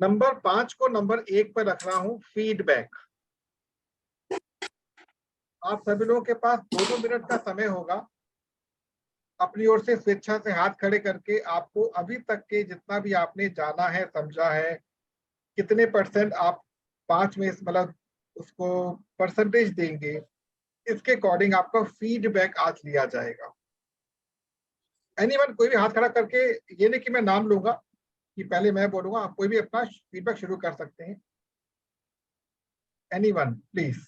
Number 5 को number 1 पर रख रहा हूं, फीडबैक। आप सभी लोगों के पास 2-2 मिनट का समय होगा अपनी ओर से स्वेच्छा से हाथ खड़े करके आपको अभी तक के जितना भी आपने जाना है, समझा है, कितने परसेंट आप 5 में मतलब उसको परसेंटेज देंगे, इसके अकॉर्डिंग आपका फीडबैक आज लिया जाएगा। एनीवन, कोई भी हाथ खड़ा करके, ये नहीं कि मैं नाम लूंगा कि पहले मैं बोलूंगा, आप कोई भी अपना फीडबैक शुरू कर सकते हैं। Anyone please.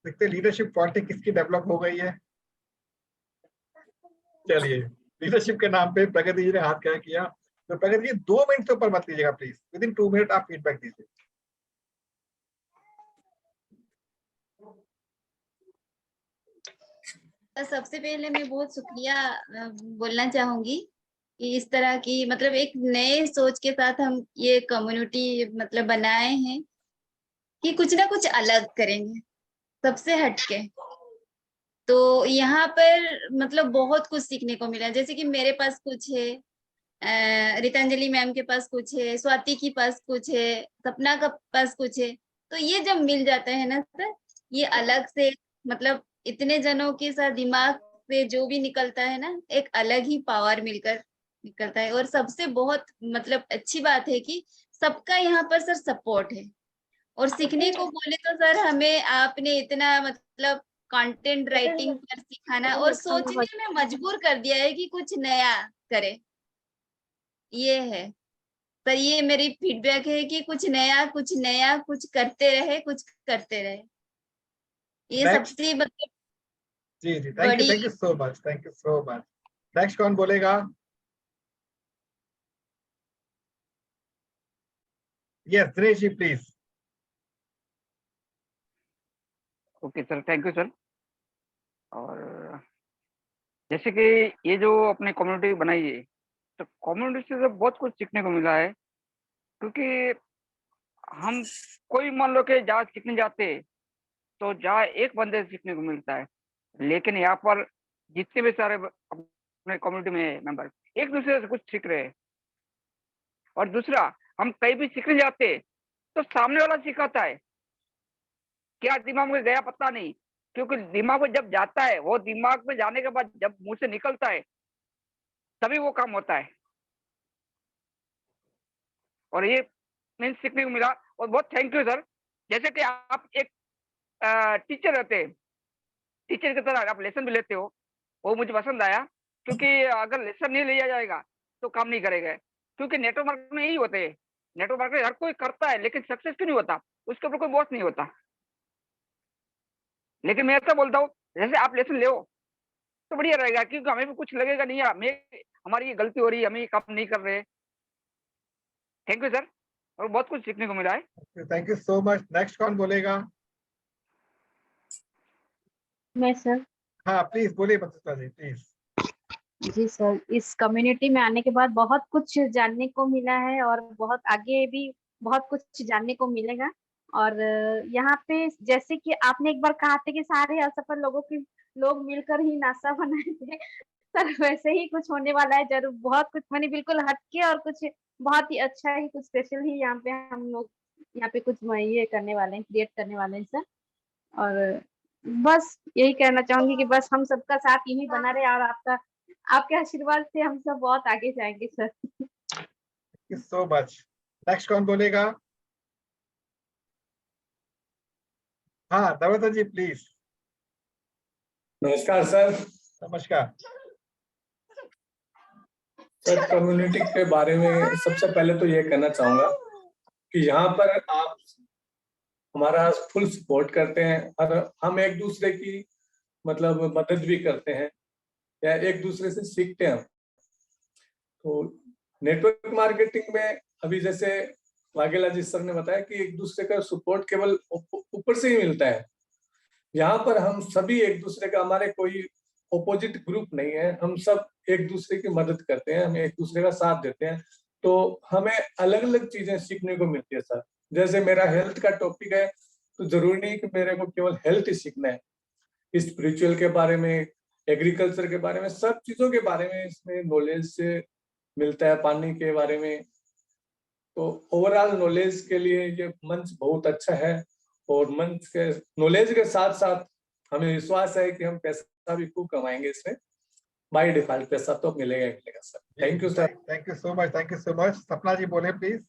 देखते लीडरशिप क्वालिटी किसकी डेवलप हो गई है। चलिए, लीडरशिप के नाम पे प्रगति जी ने हाथ खड़ा किया, तो प्रगति जी 2 मिनट से ऊपर मत लीजिएगा प्लीज, विद इन 2 मिनट आप फीडबैक दीजिए। सबसे पहले मैं बहुत शुक्रिया बोलना चाहूंगी कि इस तरह की मतलब एक नए सोच के साथ हम ये कम्युनिटी मतलब बनाए हैं कि कुछ ना कुछ अलग करेंगे सबसे हटके। तो यहाँ पर मतलब बहुत कुछ सीखने को मिला, जैसे कि मेरे पास कुछ है, रितांजलि मैम के पास कुछ है, स्वाति के पास कुछ है, सपना का पास कुछ है। तो ये जब मिल जाता है ना सर, ये अलग से मतलब इतने जनों के साथ दिमाग से जो भी निकलता है ना, एक अलग ही पावर मिलकर निकलता है। और सबसे बहुत मतलब अच्छी बात है कि सबका यहाँ पर सर सपोर्ट है। और सीखने को बोले तो सर हमें आपने इतना मतलब कंटेंट राइटिंग पर सिखाना और सोचने में मजबूर कर दिया है कि कुछ नया करे। ये है सर, ये मेरी फीडबैक है कि कुछ नया कुछ करते रहे, कुछ करते रहे। ये नेक्स्ट। सबसे मतलब जी जी, बड़ी। Thank you so much, thank you so much. Next कौन बोलेगा? Yes, Dinesh ji please. Okay sir, thank you sir. और जैसे कि ये जो अपने कम्युनिटी बनाई है, तो कम्युनिटी से तो बहुत कुछ सीखने को मिला है। क्योंकि हम कोई मान लो कि जहाँ सीखने जाते हैं तो जहाँ एक बंदे से सीखने को मिलता है, लेकिन यहाँ पर जितने भी सारे अपने कम्युनिटी में मेंबर एक दूसरे से कुछ सीख रहे हैं। और दूसरा, हम कहीं भी सीखने जाते हैं तो सामने वाला सिखाता है, क्या दिमाग में गया पता नहीं। क्योंकि दिमाग में जब जाता है, वो दिमाग में जाने के बाद जब मुंह से निकलता है तभी वो काम होता है। और ये मीन्स सीखने को मिला। और बहुत थैंक यू सर। जैसे कि आप एक टीचर रहते हैं, टीचर की तरह आप लेसन भी लेते हो, वो मुझे पसंद आया। क्योंकि अगर लेसन नहीं लिया जाएगा तो काम नहीं करेगा। क्योंकि नेटवर्क मार्केटिंग में यही होते हैं, नेटवर्क मार्केटिंग हर कोई करता है लेकिन सक्सेस क्यों नहीं होता, उसके ऊपर कोई बॉस नहीं होता। लेकिन मैं ऐसा बोलता हूँ, जैसे आप लेसन ले तो बढ़िया रहेगा, क्योंकि हमें भी कुछ लगेगा नहीं यार, हमें हमारी ये गलती हो रही है, हम ये काम नहीं कर रहे। थैंक यू सर, और बहुत कुछ सीखने को मिला है। Thank you so much. Next कौन बोलेगा? मैं सर। हाँ प्लीज बोलिए बंसिता जी प्लीज। जी सर, इस कम्युनिटी में आने के बाद बहुत कुछ जानने को मिला है और बहुत आगे भी बहुत कुछ जानने को मिलेगा। और यहाँ पे जैसे कि आपने एक बार कहा था कि सारे असफल लोग मिलकर ही नासा बनाए थे, सर वैसे ही कुछ होने वाला है जरूर। बहुत कुछ मैंने बिल्कुल हटके और कुछ बहुत ही अच्छा ही कुछ स्पेशल ही यहाँ पे हम लोग यहाँ पे कुछ ये करने वाले हैं, क्रिएट करने वाले हैं सर। और बस यही कहना चाहूंगी कि बस हम सबका साथ यही बना रहे और आपके आशीर्वाद से हम सब बहुत आगे जाएंगे sir. Thank you so much. Next कौन बोलेगा? हाँ नवता जी प्लीज। नमस्कार सर। नमस्कार सर, कम्युनिटी के बारे में सबसे पहले तो ये कहना चाहूंगा कि यहाँ पर आप हमारा फुल सपोर्ट करते हैं और हम एक दूसरे की मतलब मदद भी करते हैं या एक दूसरे से सीखते हैं। तो नेटवर्क मार्केटिंग में अभी जैसे वाघेला जी सर ने बताया कि एक दूसरे का सपोर्ट केवल ऊपर से ही मिलता है। यहाँ पर हम सभी एक दूसरे का, हमारे कोई ओपोजिट ग्रुप नहीं है, हम सब एक दूसरे की मदद करते हैं, हम एक दूसरे का साथ देते हैं। तो हमें अलग अलग चीजें सीखने को मिलती है सर। जैसे मेरा हेल्थ का टॉपिक है तो जरूरी नहीं कि मेरे को केवल हेल्थ ही सीखना है, स्पिरिचुअल के बारे में, एग्रीकल्चर के बारे में, सब चीजों के बारे में इसमें नॉलेज से मिलता है पानी के बारे में। तो ओवरऑल नॉलेज के लिए ये मंच बहुत अच्छा है, और मंच के नॉलेज के साथ साथ हमें विश्वास है कि हम पैसा भी खूब कमाएंगे इसमें। बाय डिफॉल्ट पैसा तो मिलेगा ही मिलेगा sir. Thank you sir. Thank you so much, thank you so much. सपना जी बोले प्लीज।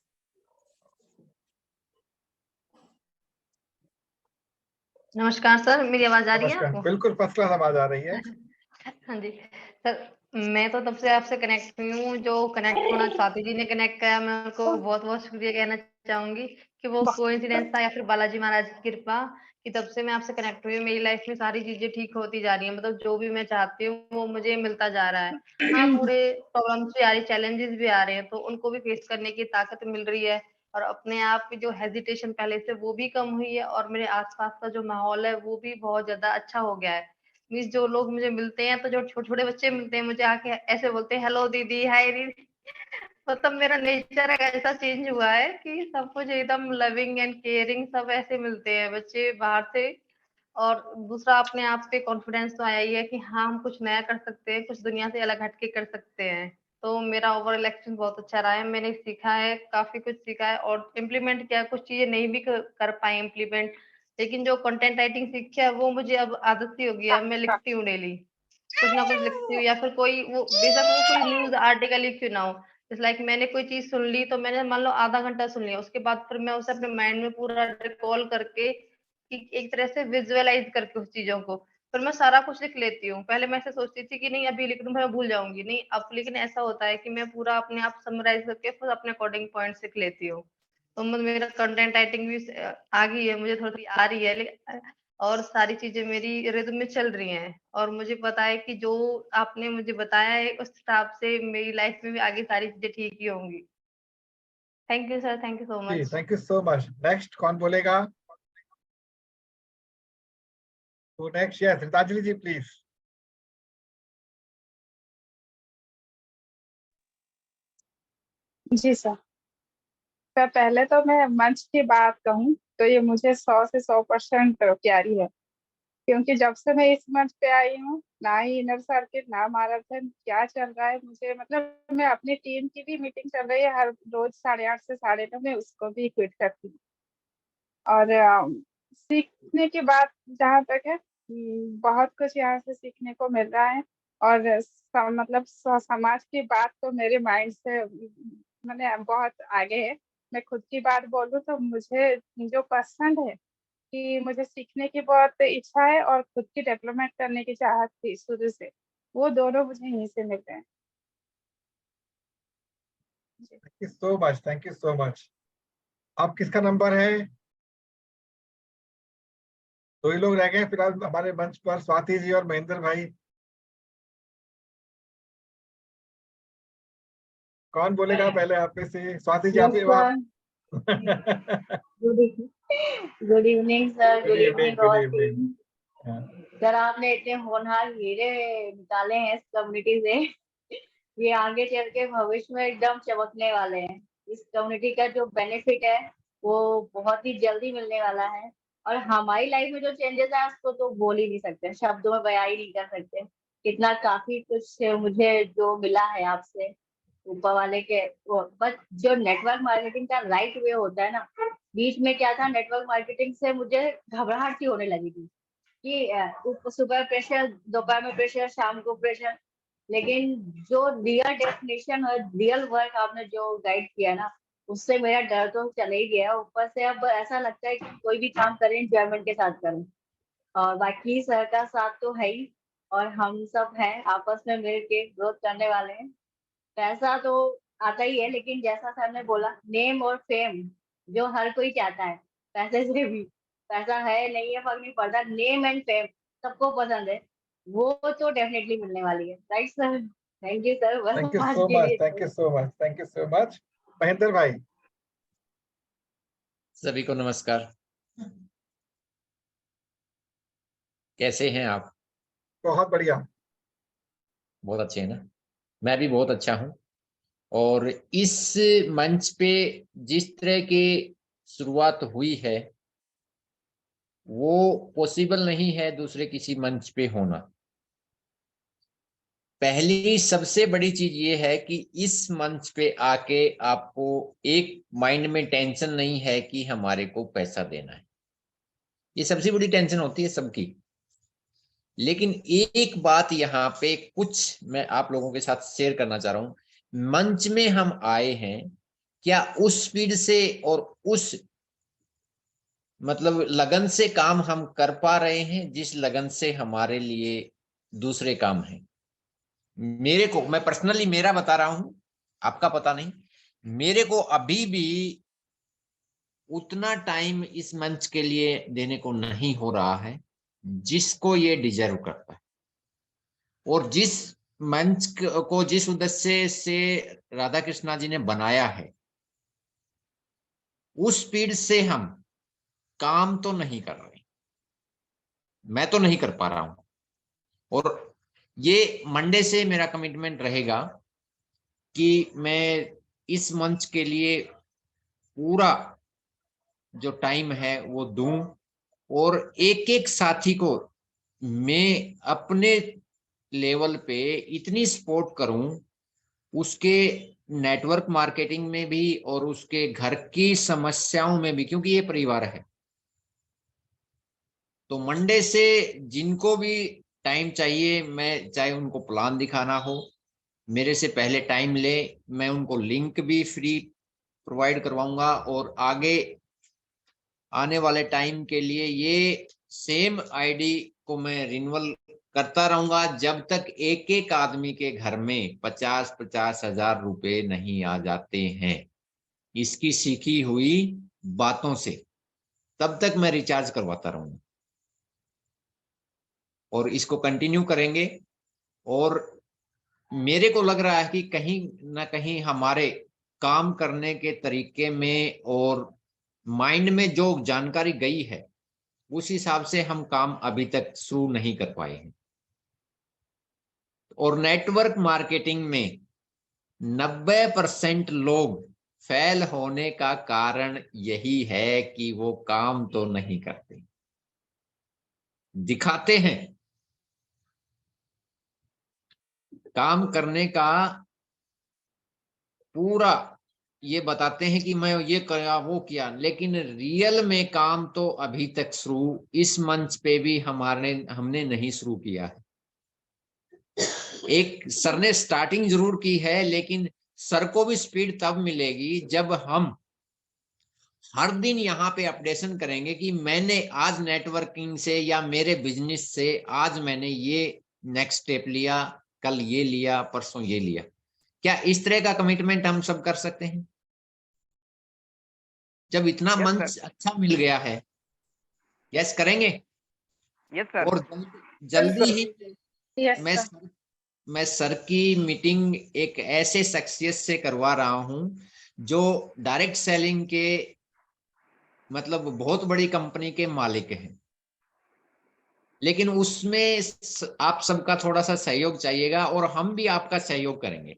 नमस्कार सर, मेरी आवाज आ रही है नमस्कार, आपको? बिल्कुल फर्स्ट क्लास आवाज आ रही है। हाँ जी सर, मैं तो तब से आपसे कनेक्ट हुई हूँ, जो कनेक्ट होना स्वाति जी ने कनेक्ट किया, मैं उनको बहुत बहुत शुक्रिया कहना चाहूंगी कि वो कोइंसिडेंस था या फिर बालाजी महाराज की कृपा कि तब से मैं आपसे कनेक्ट हुई हूँ। मेरी लाइफ में सारी चीजें ठीक होती जा रही है, मतलब जो भी मैं चाहती हूँ वो मुझे मिलता जा रहा है। हाँ, थोड़े प्रॉब्लम्स भी आ रही, चैलेंजेस भी आ रहे हैं, तो उनको भी फेस करने की ताकत मिल रही है, और अपने आप की जो हेजिटेशन पहले से वो भी कम हुई है, और मेरे आसपास का जो माहौल है वो भी बहुत ज्यादा अच्छा हो गया है। मीन्स जो लोग मुझे मिलते हैं, तो जो छोटे छोटे बच्चे मिलते हैं मुझे आके ऐसे बोलते हैं, हेलो दीदी, हाय दीदी। मतलब मेरा नेचर ऐसा चेंज हुआ है कि सब कुछ एकदम लविंग एंड केयरिंग, सब ऐसे मिलते हैं बच्चे बाहर से। और दूसरा, अपने आप पे कॉन्फिडेंस तो आया ही है कि हाँ, हम कुछ नया कर सकते हैं, कुछ दुनिया से अलग हटके कर सकते हैं। तो मेरा ओवरऑल एक्सपीरियंस बहुत अच्छा रहा है, मैंने सीखा है, काफी कुछ सीखा है और इम्प्लीमेंट किया। कुछ चीजें नहीं भी कर पाई इम्प्लीमेंट, लेकिन जो कंटेंट राइटिंग सीखी है वो मुझे अब आदत सी हो गई है। मैं लिखती हूँ डेली, कुछ ना कुछ लिखती हूँ, या फिर कोई वो बेशक वो कोई न्यूज आर्टिकल ही क्यों ना हो। जैसे लाइक मैंने कोई चीज सुन ली, तो मैंने मान लो आधा घंटा सुन लिया, उसके बाद फिर मैं उसे अपने माइंड में पूरा रिकॉल करके, कि एक तरह से विजुअलाइज करके उस चीजों को, फिर मैं सारा कुछ लिख लेती हूँ। पहले मैं ऐसे सोचती थी कि नहीं अभी लिख लूं मैं भूल जाऊंगी, नहीं अब लेकिन ऐसा होता है कि मैं पूरा अपने आप समराइज करके फिर अपने अकॉर्डिंग पॉइंट्स लिख लेती हूँ। तो मेरा कंटेंट राइटिंग भी आ गई है, मुझे थोड़ी थोड़ी आ रही है, लेकिन और सारी चीजें मेरी रिदम में चल रही हैं, और मुझे पता है कि जो आपने मुझे बताया है उस हिसाब से मेरी लाइफ में भी आगे सारी चीजें ठीक ही होंगी। Thank you sir, thank you so जी much. Thank you so much. Next कौन बोलेगा? तो next yes Ritanjali ji please. जी सर। सर पहले तो मैं मंच की बात कहूँ तो ये मुझे 100 से 100% प्यारी है, क्योंकि जब से मैं इस मंच पे आई हूँ, ना ही इनर सर्किट ना मैराथन क्या चल रहा है मुझे, मतलब मैं अपनी टीम की भी मीटिंग चल रही है हर रोज 8:30 से 9:30 में, उसको भी क्विट करती हूँ। और सीखने की बात जहाँ तक है, बहुत कुछ यहाँ से सीखने को मिल रहा है। और मतलब समाज की बात तो मेरे माइंड से मैंने बहुत आगे है। मैं खुद की बात बोलूँ तो मुझे जो पसंद है कि मुझे सीखने की बहुत इच्छा है और खुद की डेवलपमेंट करने की चाहत थी शुरू से, वो दोनों मुझे यहीं से मिल रहे हैं। जी। Thank you so much, thank you so much. अब किसका नंबर है? दो ही लोग रह गए फिलहाल हमारे मंच पर, स्वाति जी और महेंद्र भाई। कौन बोलेगा पहले आप में से? स्वाति जी आप ही आप। Good good evening sir, good good evening, evening good all evening. Team. Sir आपने इतने होनहार हीरे निकाले हैं इस कम्युनिटी से, ये आगे चल के भविष्य में एकदम चमकने वाले हैं। इस कम्युनिटी का जो बेनिफिट है वो बहुत ही जल्दी मिलने वाला है, और हमारी लाइफ में जो चेंजेस है उसको तो बोल ही नहीं सकते, शब्दों में बयां ही नहीं कर सकते। कितना काफी कुछ मुझे जो मिला है आपसे ऊपर वाले के वो। बट जो नेटवर्क मार्केटिंग का राइट वे होता है ना, बीच में क्या था, नेटवर्क मार्केटिंग से मुझे घबराहट सी होने लगी थी कि सुबह प्रेशर, दोपहर में प्रेशर, शाम को प्रेशर। लेकिन जो रियल डेफिनेशन और रियल वर्क आपने जो गाइड किया ना, उससे मेरा डर तो चले ही गया। ऊपर से अब ऐसा लगता है कि कोई भी काम करें एंजॉयमेंट के साथ करें, और बाकी सर का साथ तो है ही, और हम सब हैं आपस में मिल के ग्रोथ करने वाले हैं। पैसा तो आता ही है, लेकिन जैसा सर ने बोला, नेम और फेम जो हर कोई चाहता है, पैसे से भी, पैसा है नहीं है फर्क नहीं पड़ता, नेम एंड फेम सबको पसंद है, वो तो डेफिनेटली मिलने वाली है। Right sir, thank you sir, बस थैंक यू आज सो के मच, लिए thank you so much, thank you so much. Mahendra भाई। सभी को नमस्कार। कैसे हैं आप? बहुत बढ़िया। बहुत अच्छे हैं ना? मैं भी बहुत अच्छा हूं। और इस मंच पे जिस तरह की शुरुआत हुई है वो पॉसिबल नहीं है दूसरे किसी मंच पे होना। पहली सबसे बड़ी चीज ये है कि इस मंच पे आके आपको एक माइंड में टेंशन नहीं है कि हमारे को पैसा देना है। ये सबसे बड़ी टेंशन होती है सबकी। लेकिन एक बात यहाँ पे कुछ मैं आप लोगों के साथ शेयर करना चाह रहा हूं। मंच में हम आए हैं, क्या उस स्पीड से और उस मतलब लगन से काम हम कर पा रहे हैं जिस लगन से हमारे लिए दूसरे काम हैं? मेरे को, मैं पर्सनली मेरा बता रहा हूं, आपका पता नहीं, मेरे को अभी भी उतना टाइम इस मंच के लिए देने को नहीं हो रहा है जिसको ये डिजर्व करता है। और जिस मंच को जिस उद्देश्य से राधा कृष्णा जी ने बनाया है, उस स्पीड से हम काम तो नहीं कर रहे, मैं तो नहीं कर पा रहा हूं। और ये मंडे से मेरा कमिटमेंट रहेगा कि मैं इस मंच के लिए पूरा जो टाइम है वो दूं और एक एक साथी को मैं अपने लेवल पे इतनी सपोर्ट करूं, उसके नेटवर्क मार्केटिंग में भी और उसके घर की समस्याओं में भी, क्योंकि ये परिवार है। तो मंडे से जिनको भी टाइम चाहिए, मैं चाहे उनको प्लान दिखाना हो, मेरे से पहले टाइम ले, मैं उनको लिंक भी फ्री प्रोवाइड करवाऊंगा। और आगे आने वाले टाइम के लिए ये सेम आईडी को मैं रिन्यूअल करता रहूंगा जब तक एक एक आदमी के घर में 50-50 हजार रुपए नहीं आ जाते हैं, इसकी सीखी हुई बातों से। तब तक मैं रिचार्ज करवाता रहूंगा और इसको कंटिन्यू करेंगे। और मेरे को लग रहा है कि कहीं ना कहीं हमारे काम करने के तरीके में और माइंड में जो जानकारी गई है उस हिसाब से हम काम अभी तक शुरू नहीं कर पाए हैं। और नेटवर्क मार्केटिंग में 90% लोग फेल होने का कारण यही है कि वो काम तो नहीं करते, दिखाते हैं, काम करने का पूरा ये बताते हैं कि मैं ये किया वो किया, लेकिन रियल में काम तो अभी तक शुरू इस मंच पे भी हमने नहीं शुरू किया है। एक सर ने स्टार्टिंग जरूर की है, लेकिन सर को भी स्पीड तब मिलेगी जब हम हर दिन यहाँ पे अपडेशन करेंगे कि मैंने आज नेटवर्किंग से या मेरे बिजनेस से आज मैंने ये नेक्स्ट स्टेप लिया, कल ये लिया, परसों ये लिया। क्या इस तरह का कमिटमेंट हम सब कर सकते हैं जब इतना मंच अच्छा मिल गया है? यस करेंगे? Yes sir. और जल्दी ही यस मैं सर। मैं सर की मीटिंग एक ऐसे सक्सेस से करवा रहा हूं जो डायरेक्ट सेलिंग के मतलब बहुत बड़ी कंपनी के मालिक हैं, लेकिन उसमें आप सबका थोड़ा सा सहयोग चाहिएगा और हम भी आपका सहयोग करेंगे।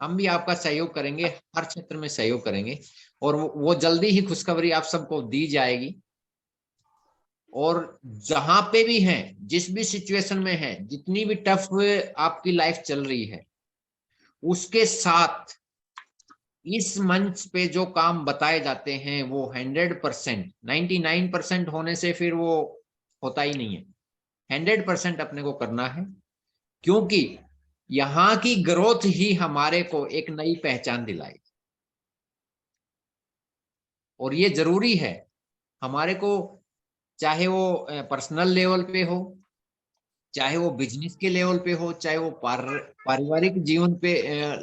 हम भी आपका सहयोग करेंगे, हर क्षेत्र में सहयोग करेंगे और वो जल्दी ही खुशखबरी आप सबको दी जाएगी। और जहां पे भी हैं, जिस भी सिचुएशन में है, जितनी भी टफ आपकी लाइफ चल रही है, उसके साथ इस मंच पे जो काम बताए जाते हैं वो 100%, 99% होने से फिर वो होता ही नहीं है। 100% अपने को करना है, क्योंकि यहाँ की ग्रोथ ही हमारे को एक नई पहचान दिलाएगी। और ये जरूरी है हमारे को, चाहे वो पर्सनल लेवल पे हो, चाहे वो बिजनेस के लेवल पे हो, चाहे वो पारिवारिक जीवन पे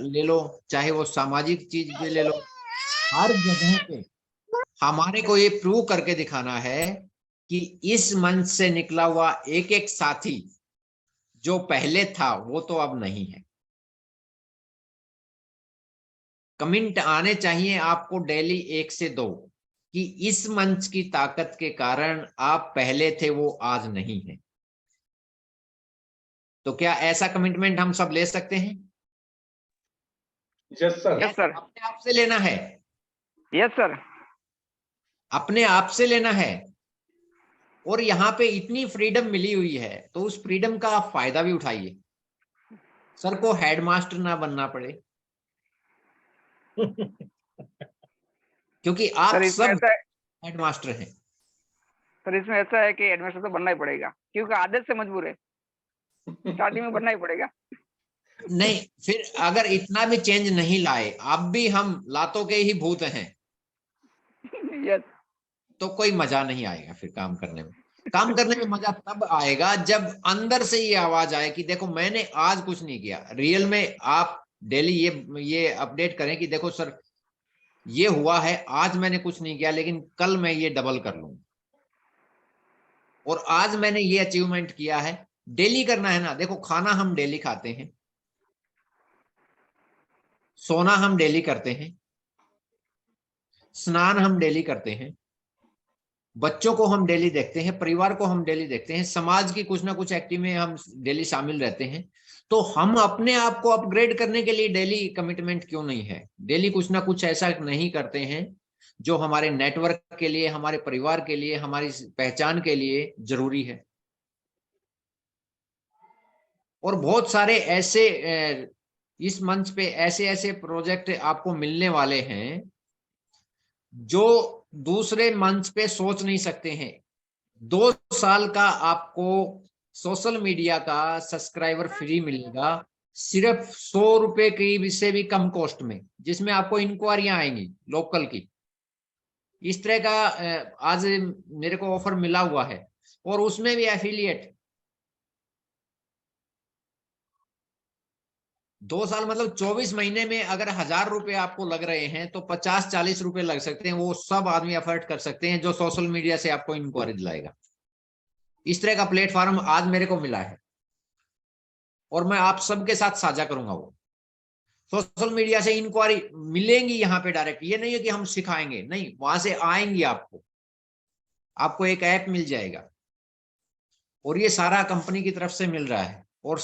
ले लो, चाहे वो सामाजिक चीज पे ले लो, हर जगह पे हमारे को ये प्रूव करके दिखाना है कि इस मंच से निकला हुआ एक एक साथी जो पहले था वो तो अब नहीं है। कमेंट आने चाहिए आपको डेली 1 से 2 कि इस मंच की ताकत के कारण आप पहले थे वो आज नहीं है। तो क्या ऐसा कमिटमेंट हम सब ले सकते हैं? Yes sir. Yes sir. अपने आप से लेना है, यस सर। अपने आप से लेना है। और यहाँ पे इतनी फ्रीडम मिली हुई है तो उस फ्रीडम का आप फायदा भी उठाइए। सर को हेडमास्टर ना बनना पड़े, क्योंकि आप सर इसमें सब ऐसा है, हेडमास्टर हैं। सर इसमें ऐसा है कि एडमिशन तो बनना ही पड़ेगा, क्योंकि आदत से मजबूर है, स्टार्टिंग में बनना ही पड़ेगा। नहीं, फिर अगर इतना भी चेंज नहीं लाए, अब भी हम लातों के ही भूत हैं, यस। तो कोई मजा नहीं आएगा फिर काम करने में। काम करने में मजा तब आएगा जब अंदर से ये आवाज आए कि देखो मैंने आज कुछ नहीं किया। रियल में आप डेली ये अपडेट करें कि देखो सर ये हुआ है, आज मैंने कुछ नहीं किया, लेकिन कल मैं ये डबल कर लूंगा, और आज मैंने ये अचीवमेंट किया है। डेली करना है ना। देखो खाना हम डेली खाते हैं, सोना हम डेली करते हैं, स्नान हम डेली करते हैं, बच्चों को हम डेली देखते हैं, परिवार को हम डेली देखते हैं, समाज की कुछ ना कुछ एक्टिव में हम डेली शामिल रहते हैं। तो हम अपने आप को अपग्रेड करने के लिए डेली कमिटमेंट क्यों नहीं है? डेली कुछ ना कुछ ऐसा नहीं करते हैं जो हमारे नेटवर्क के लिए, हमारे परिवार के लिए, हमारी पहचान के लिए जरूरी है। और बहुत सारे ऐसे इस मंच पे ऐसे ऐसे प्रोजेक्ट आपको मिलने वाले हैं जो दूसरे मंच पे सोच नहीं सकते हैं। 2 साल का आपको सोशल मीडिया का सब्सक्राइबर फ्री मिलेगा, सिर्फ 100 रुपए की से भी कम कॉस्ट में, जिसमें आपको इंक्वायरियां आएंगी लोकल की। इस तरह का आज मेरे को ऑफर मिला हुआ है, और उसमें भी एफिलिएट 2 साल मतलब 24 महीने में अगर 1000 रुपए आपको लग रहे हैं तो 50-40 रुपए लग सकते हैं। वो सब आदमी अफोर्ड कर सकते हैं जो सोशल मीडिया से आपको इंक्वायरी दिलाएगा। इस तरह का प्लेटफॉर्म आज मेरे को मिला है, और मैं आप सबके साथ साझा करूंगा। वो सोशल मीडिया से इंक्वायरी मिलेंगी यहाँ पे डायरेक्ट। ये नहीं है कि हम सिखाएंगे, नहीं, वहां से आएंगी आपको एक ऐप मिल जाएगा, और ये सारा कंपनी की तरफ से मिल रहा है। और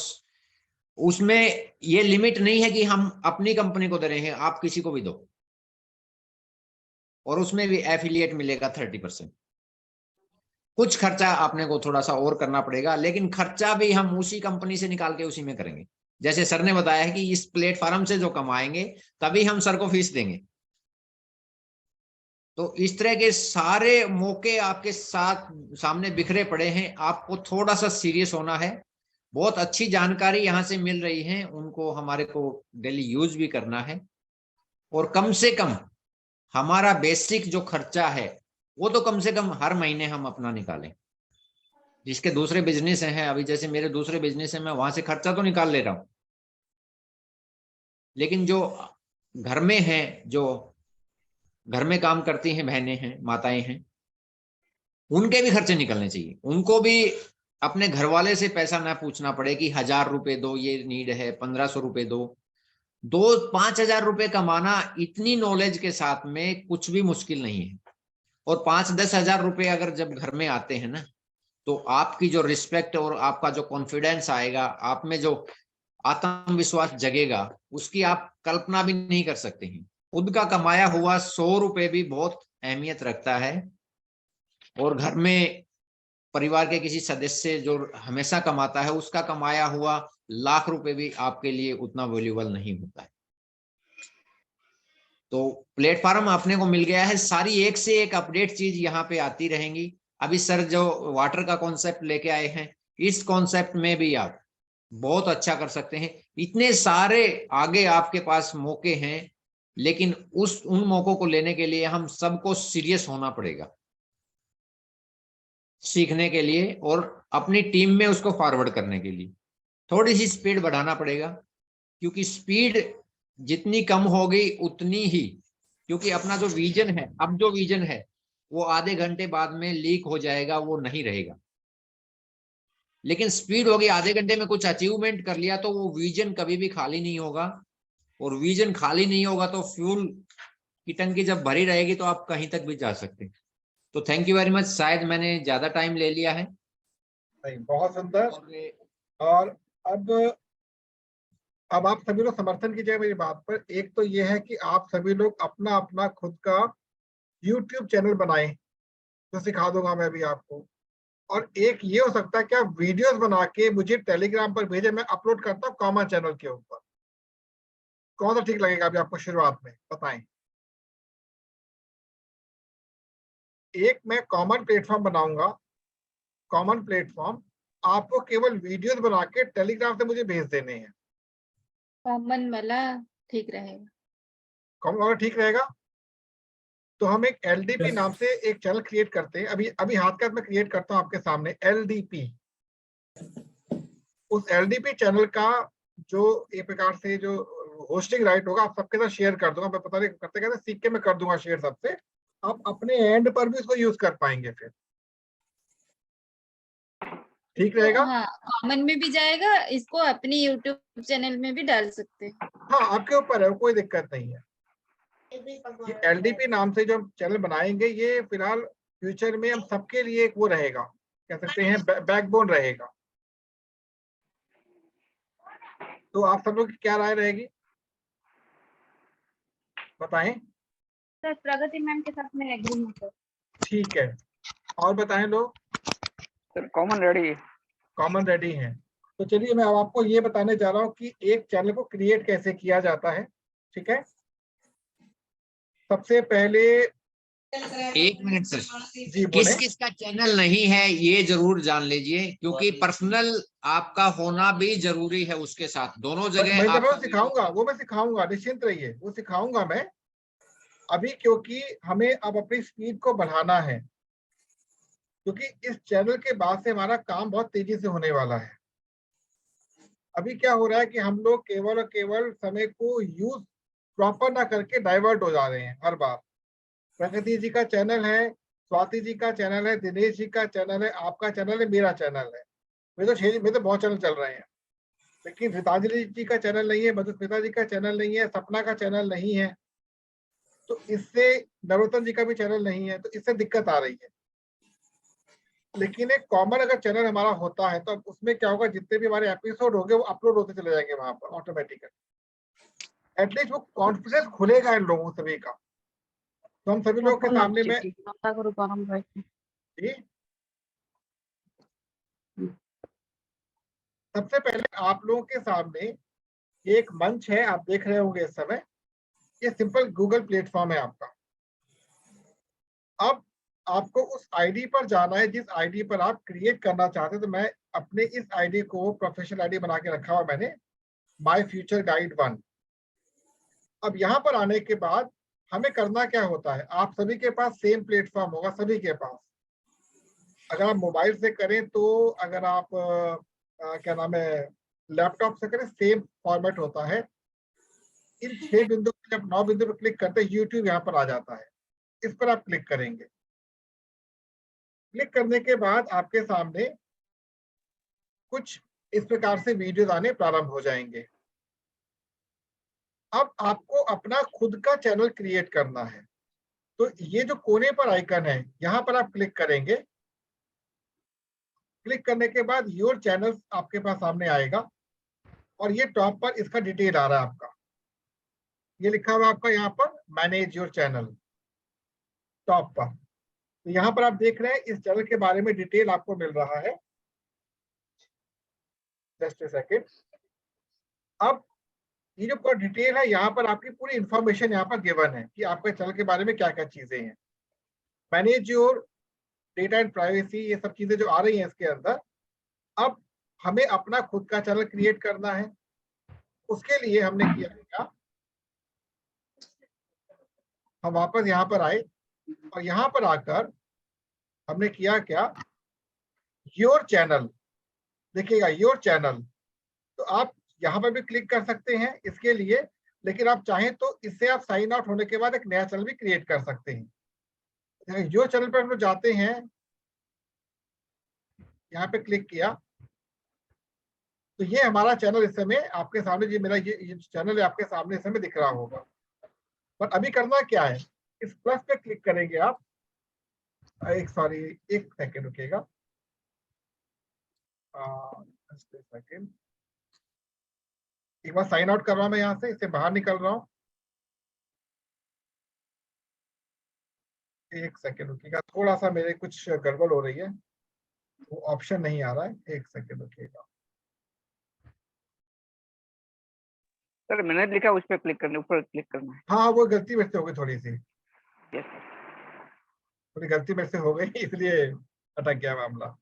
उसमें ये लिमिट नहीं है कि हम अपनी कंपनी को दे रहे हैं, आप किसी को भी दो, और उसमें भी एफिलिएट मिलेगा 30%। कुछ खर्चा आपने को थोड़ा सा और करना पड़ेगा, लेकिन खर्चा भी हम उसी कंपनी से निकाल के उसी में करेंगे। जैसे सर ने बताया है कि इस प्लेटफॉर्म से जो कमाएंगे तभी हम सर को फीस देंगे। तो इस तरह के सारे मौके आपके साथ सामने बिखरे पड़े हैं, आपको थोड़ा सा सीरियस होना है। बहुत अच्छी जानकारी यहाँ से मिल रही है, उनको हमारे को डेली यूज भी करना है, और कम से कम हमारा बेसिक जो खर्चा है वो तो कम से कम हर महीने हम अपना निकालें। जिसके दूसरे बिजनेस हैं, अभी जैसे मेरे दूसरे बिजनेस है, मैं वहां से खर्चा तो निकाल ले रहा हूं, लेकिन जो घर में है, जो घर में काम करती हैं बहनें हैं, माताएं हैं, उनके भी खर्चे निकलने चाहिए। उनको भी अपने घर वाले से पैसा ना पूछना पड़े कि 1000 रुपए दो, ये नीड है, 1500 रुपए दो। 2-5 हजार रुपए कमाना इतनी नॉलेज के साथ में कुछ भी मुश्किल नहीं है। और 5-10 हजार रुपए अगर जब घर में आते हैं ना, तो आपकी जो रिस्पेक्ट और आपका जो कॉन्फिडेंस आएगा, आप में जो आत्मविश्वास जगेगा, उसकी आप कल्पना भी नहीं कर सकते हैं। खुद का कमाया हुआ 100 रुपए भी बहुत अहमियत रखता है, और घर में परिवार के किसी सदस्य जो हमेशा कमाता है, उसका कमाया हुआ लाख रुपए भी आपके लिए उतना वैल्यूएबल नहीं होता है। तो प्लेटफॉर्म अपने को मिल गया है, सारी एक से एक अपडेट चीज यहाँ पे आती रहेंगी। अभी सर जो वाटर का कॉन्सेप्ट लेके आए हैं, इस कॉन्सेप्ट में भी आप बहुत अच्छा कर सकते हैं। इतने सारे आगे आपके पास मौके हैं, लेकिन उन मौकों को लेने के लिए हम सबको सीरियस होना पड़ेगा सीखने के लिए, और अपनी टीम में उसको फॉरवर्ड करने के लिए थोड़ी सी स्पीड बढ़ाना पड़ेगा। क्योंकि स्पीड जितनी कम होगी उतनी ही, क्योंकि अपना जो विजन है, अब जो विजन है वो आधे घंटे बाद में लीक हो जाएगा, वो नहीं रहेगा। लेकिन स्पीड होगी, आधे घंटे में कुछ अचीवमेंट कर लिया, तो वो विजन कभी भी खाली नहीं होगा। और विजन खाली नहीं होगा तो फ्यूल की टंकी जब भरी रहेगी तो आप कहीं तक भी जा सकते हैं। तो थैंक यू वेरी मच। शायद मैंने ज्यादा टाइम ले लिया है। नहीं, बहुत सुंदर। और अब आप सभी लोग समर्थन कीजिए मेरी बात पर। एक तो ये है कि आप सभी लोग अपना अपना खुद का YouTube चैनल बनाएं, जो सिखा दूंगा मैं भी आपको। और एक ये हो सकता है कि आप वीडियोस बना के मुझे टेलीग्राम पर भेजे, मैं अपलोड करता हूँ कॉमन चैनल के ऊपर। कौन सा ठीक लगेगा अभी आपको शुरुआत में बताएं? एक मैं कॉमन प्लेटफॉर्म बनाऊंगा, कॉमन प्लेटफॉर्म, आपको केवल वीडियोस बना के टेलीग्राम से मुझे भेज देने हैं। कॉमन वाला ठीक रहेगा। कॉमन वाला ठीक रहेगा। तो हम एक LDP Yes. नाम से एक चैनल क्रिएट करते हैं, अभी अभी हाथ के हाथ में क्रिएट करता हूं आपके सामने LDP। उस LDP चैनल का जो एक प्रकार से जो होस्टिंग राइट होगा आप सबके साथ शेयर कर दूंगा। मैं पता नहीं करते करते सीख के मैं कर दूंगा शेयर सबसे, आप अपने एंड पर भी इसको यूज कर पाएंगे फिर। ठीक रहेगा? हाँ, कॉमन में भी जाएगा, इसको अपनी यूट्यूब चैनल में भी डाल सकते हैं। हाँ, आपके ऊपर है, कोई दिक्कत नहीं है। ये LDP नाम से जो हम चैनल बनाएंगे, ये फिलहाल फ्यूचर में हम सबके लिए एक वो रहेगा, कह सकते हैं बैकबोन रहेगा। तो आप सब लोग की क्या राय रहेगी बताएं? सर प्रगति मैम के साथ मैं एग्री हूँ सर। ठीक है, और बताएं लोग। सर कॉमन रेडी है। कॉमन रेडी हैं। तो चलिए मैं अब आपको ये बताने जा रहा हूँ कि एक चैनल को क्रिएट कैसे किया जाता है। ठीक है, सबसे पहले 1 मिनट सर, जी बोले। किस किस का चैनल नहीं है ये जरूर जान लीजिए, क्योंकि पर्सनल आपका होना भी जरूरी है उसके साथ। दोनों जगह मैं जब आपका सिखाऊंगा वो मैं सिखाऊंगा, निश्चिंत रहिए, वो सिखाऊंगा मैं अभी, क्योंकि हमें अब अपनी स्पीड को बढ़ाना है, क्योंकि इस चैनल के बाद से हमारा काम बहुत तेजी से होने वाला है। अभी क्या हो रहा है कि हम लोग केवल और केवल समय को यूज प्रॉपर ना करके डाइवर्ट हो जा रहे हैं हर बार। प्रगति जी का चैनल है, स्वाति जी का चैनल है, दिनेश जी का चैनल है, आपका चैनल है, मेरा चैनल है। मेरे तो बहुत चैनल चल रहे हैं, लेकिन रीतांजलि जी का चैनल नहीं है, मधुस्मिता जी का चैनल नहीं है, सपना का चैनल नहीं है, तो इससे नरोत्तम जी का भी चैनल नहीं है, तो इससे दिक्कत आ रही है। लेकिन एक कॉमन अगर चैनल हमारा होता है तो उसमें क्या होगा, जितने भी हमारे एपिसोड होंगे वो अपलोड होते चले जाएंगे वहां पर ऑटोमेटिकली। एटलीस्ट वो कॉन्फिडेंस खुलेगा इन लोगों सभी का। तो हम सभी लोगों के सामने में जी, सबसे पहले आप लोगों के सामने एक मंच है, आप देख रहे होंगे इस समय। ये सिंपल गूगल प्लेटफॉर्म है आपका। अब आपको उस आईडी पर जाना है जिस आईडी पर आप क्रिएट करना चाहते हैं। तो मैं अपने इस आईडी को प्रोफेशनल आईडी बना के रखा हुआ मैंने, माय फ्यूचर गाइड 1। अब यहाँ पर आने के बाद हमें करना क्या होता है, आप सभी के पास सेम प्लेटफॉर्म होगा, सभी के पास। अगर आप मोबाइल से करें तो, अगर आप क्या नाम है लैपटॉप से करें, सेम फॉर्मेट होता है। इन 6 बिंदु पर जब 9 बिंदु पर क्लिक करते हैं, यूट्यूब यहाँ पर आ जाता है, इस पर आप क्लिक करेंगे। क्लिक करने के बाद आपके सामने कुछ इस प्रकार से वीडियोस आने प्रारंभ हो जाएंगे। अब आपको अपना खुद का चैनल क्रिएट करना है, तो ये जो कोने पर आइकन है यहाँ पर आप क्लिक करेंगे। क्लिक करने के बाद योर चैनल आपके पास सामने आएगा, और ये टॉप पर इसका डिटेल आ रहा है आपका, ये लिखा हुआ आपका यहाँ पर मैनेज योर चैनल टॉप पर। तो यहाँ पर आप देख रहे हैं इस चैनल के बारे में डिटेल आपको मिल रहा है। Just a second. अब ये जो पूरा डिटेल है, यहाँ पर आपकी पूरी इंफॉर्मेशन यहाँ पर गिवन है कि आपके चैनल के बारे में क्या क्या चीजें हैं। Manage your data and privacy, ये सब चीजें जो आ रही हैं इसके अंदर। अब हमें अपना खुद का चैनल क्रिएट करना है। उसके लिए हमने किया क्या, हम वापस यहाँ पर आए और यहाँ पर आकर हमने किया क्या, योर चैनल, देखिएगा योर चैनल। तो आप यहाँ पर भी क्लिक कर सकते हैं इसके लिए, लेकिन आप चाहें तो इससे आप साइन आउट होने के बाद एक नया चैनल भी क्रिएट कर सकते हैं। जो चैनल पर हम लोग जाते हैं, यहाँ पे क्लिक किया, तो ये हमारा चैनल इस समय आपके सामने, ये मेरा ये चैनल आपके सामने इस समय दिख रहा होगा। पर अभी करना क्या है, इस प्लस पे क्लिक करेंगे आप। एक सेकेंड रुकिएगा, सेकेंड, एक बार साइन आउट कर रहा हूं मैं, यहाँ से इससे बाहर निकल रहा हूँ। एक सेकेंड रुकिएगा, थोड़ा सा मेरे कुछ गड़बड़ हो रही है। वो ऑप्शन नहीं आ रहा है, एक सेकेंड रुकिएगा। सर मैंने लिखा उस पर क्लिक करने, ऊपर क्लिक करना है। हाँ वो गलती मेरे से हो गई थोड़ी सी, यस सर। थोड़ी गलती मेरे से हो गई इसलिए अटक गया मामला।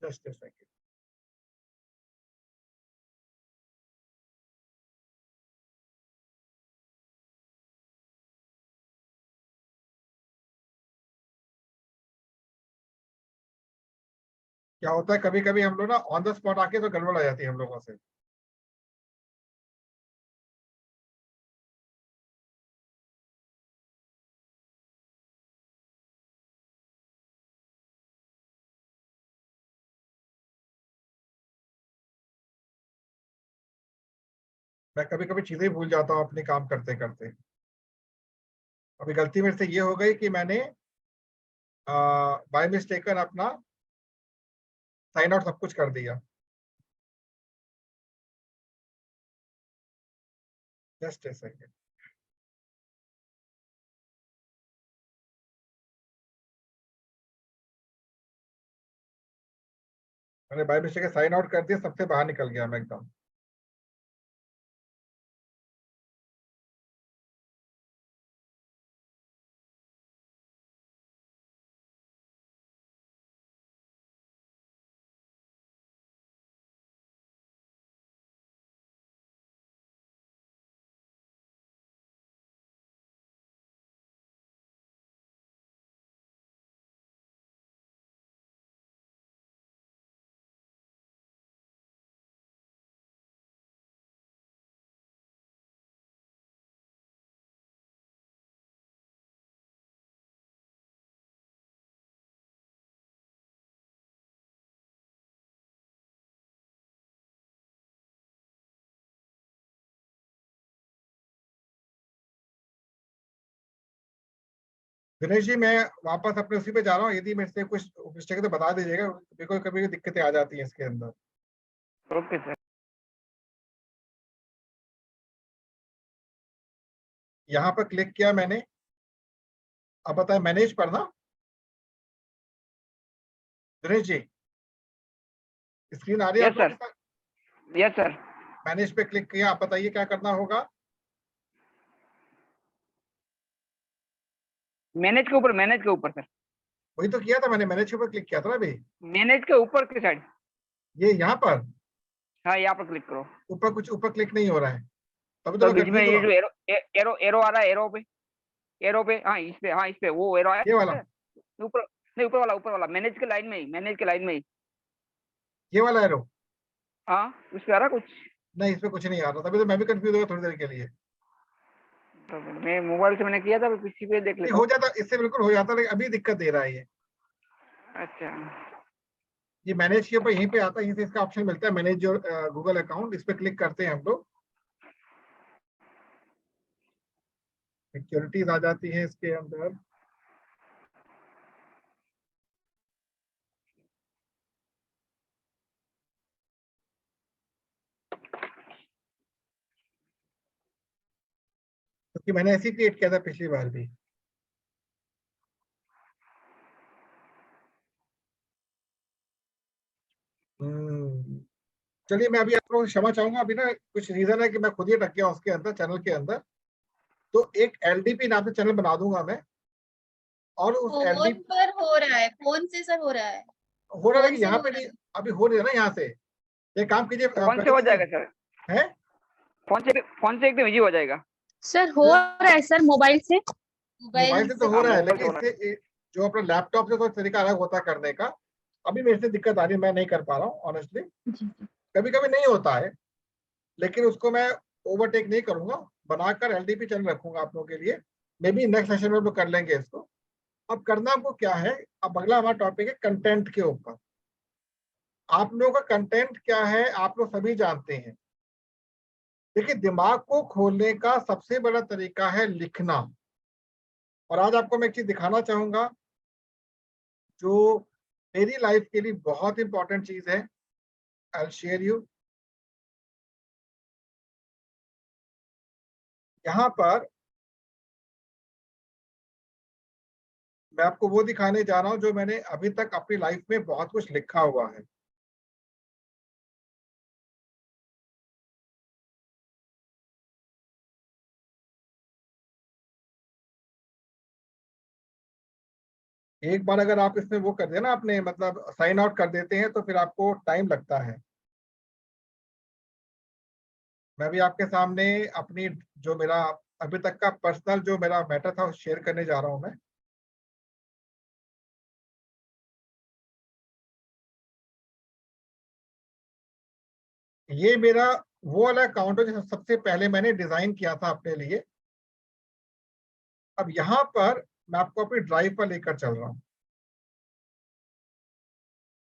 Just a second. क्या होता है कभी कभी हम लोग ना ऑन द स्पॉट आके तो गड़बड़ आ जाती है हम लोगों से। मैं कभी कभी चीजें भूल जाता हूँ अपने काम करते करते। अभी गलती मेरे से ये हो गई कि मैंने बाय मिस्टेकन अपना साइन आउट सब कुछ कर दिया। Just a second. मैंने बाय मिस्टेक साइन आउट कर दिया, सबसे बाहर निकल गया मैं एकदम। दिनेश जी मैं वापस अपने उसी पे जा रहा हूँ, यदि मेरे से कुछ मिस्टेक है तो बता दीजिएगा, मेरे को कभी दिक्कतें आ जाती हैं इसके अंदर। Okay sir. यहाँ पर क्लिक किया मैंने, अब बताए मैनेज पर ना दिनेश जी, स्क्रीन आ रही है यस आप लोगों सर, को? Yes sir. मैनेज पे क्लिक किया, आप बताइए क्या करना होगा। मैनेज के ऊपर सर। वही तो किया था मैंने, मैनेज के ऊपर क्लिक किया था ना अभी। मैनेज के ऊपर की साइड। ये यहाँ पर हाँ यहाँ पर क्लिक करो। ऊपर कुछ ऊपर क्लिक नहीं हो रहा है, तभी तो तो मैं बीच में कंफ्यूज हो ये रहा जो हूँ। एरो एरो आ रहा है, एरो पे, हाँ इस पे वो एरो है ये वाला, ऊपर। नहीं ऊपर वाला मैनेज के लाइन में ही। ये वाला एरो। हाँ उस पे आ रहा कुछ। नहीं इस पे कुछ नहीं आ रहा, तभी तो मैं भी कंफ्यूज हो गया थोड़ी देर के लिए। तो मैं मोबाइल से मैंने किया था, पीसी पे देख नहीं लेता हो हूँ। जाता, इससे बिल्कुल हो जाता, लेकिन अभी दिक्कत दे रहा है ये। अच्छा ये मैनेज के ऊपर यहीं पे आता है, यहीं से इसका ऑप्शन मिलता है मैनेज योर गूगल अकाउंट, इस पे क्लिक करते हैं हम लोग, सिक्योरिटीज आ जाती है इसके अंदर। क्योंकि मैंने ऐसे ही क्रिएट किया था पिछली बार भी। चलिए मैं अभी आप लोगों से क्षमा चाहूंगा, अभी ना कुछ रीजन है कि मैं खुद ही अटक गया उसके अंदर, चैनल के अंदर। तो एक एलडीपी नाम से चैनल बना दूंगा मैं, और उस फोन एलडीपी पर हो रहा है, फोन से सर हो रहा है, हो रहा है फोन कि से यहाँ हो पे रहा नहीं, है। अभी हो रही है ना यहाँ से। ये काम कीजिए फोन से हो जाएगा सर। है फोन से एकदम इजी हो जाएगा। सर हो रहा है सर मोबाइल से। मोबाइल से तो हो हाँ, रहा है, मोबाइल से लेकिन हो रहा इससे जो अपना लैपटॉप से कोई तरीका अलग होता है करने का। अभी मेरे से दिक्कत आ रही है, मैं नहीं कर पा रहा हूँ ऑनेस्टली। कभी कभी नहीं होता है, लेकिन उसको मैं ओवरटेक नहीं करूंगा, बनाकर एलडीपी चैनल रखूंगा आप लोगों के लिए। मे बी नेक्स्ट सेशन में हम लोग कर लेंगे इसको। अब करना आपको क्या है, अब अगला हमारा टॉपिक है कंटेंट के ऊपर। आप लोगों का कंटेंट क्या है आप लोग सभी जानते हैं। देखिए दिमाग को खोलने का सबसे बड़ा तरीका है लिखना। और आज आपको मैं एक चीज दिखाना चाहूंगा जो मेरी लाइफ के लिए बहुत इंपॉर्टेंट चीज है। I will share you. यहाँ पर मैं आपको वो दिखाने जा रहा हूं जो मैंने अभी तक अपनी लाइफ में बहुत कुछ लिखा हुआ है। एक बार अगर आप इसमें वो कर देना ना, आपने मतलब साइन आउट कर देते हैं, तो फिर आपको टाइम लगता है। मैं भी आपके सामने अपनी जो मेरा अभी तक का पर्सनल जो मेरा मैटर था शेयर करने जा रहा हूं मैं। ये मेरा वो वाला अकाउंट है जो सबसे पहले मैंने डिजाइन किया था अपने लिए। अब यहाँ पर मैं आपको अपनी ड्राइव पर लेकर चल रहा हूँ।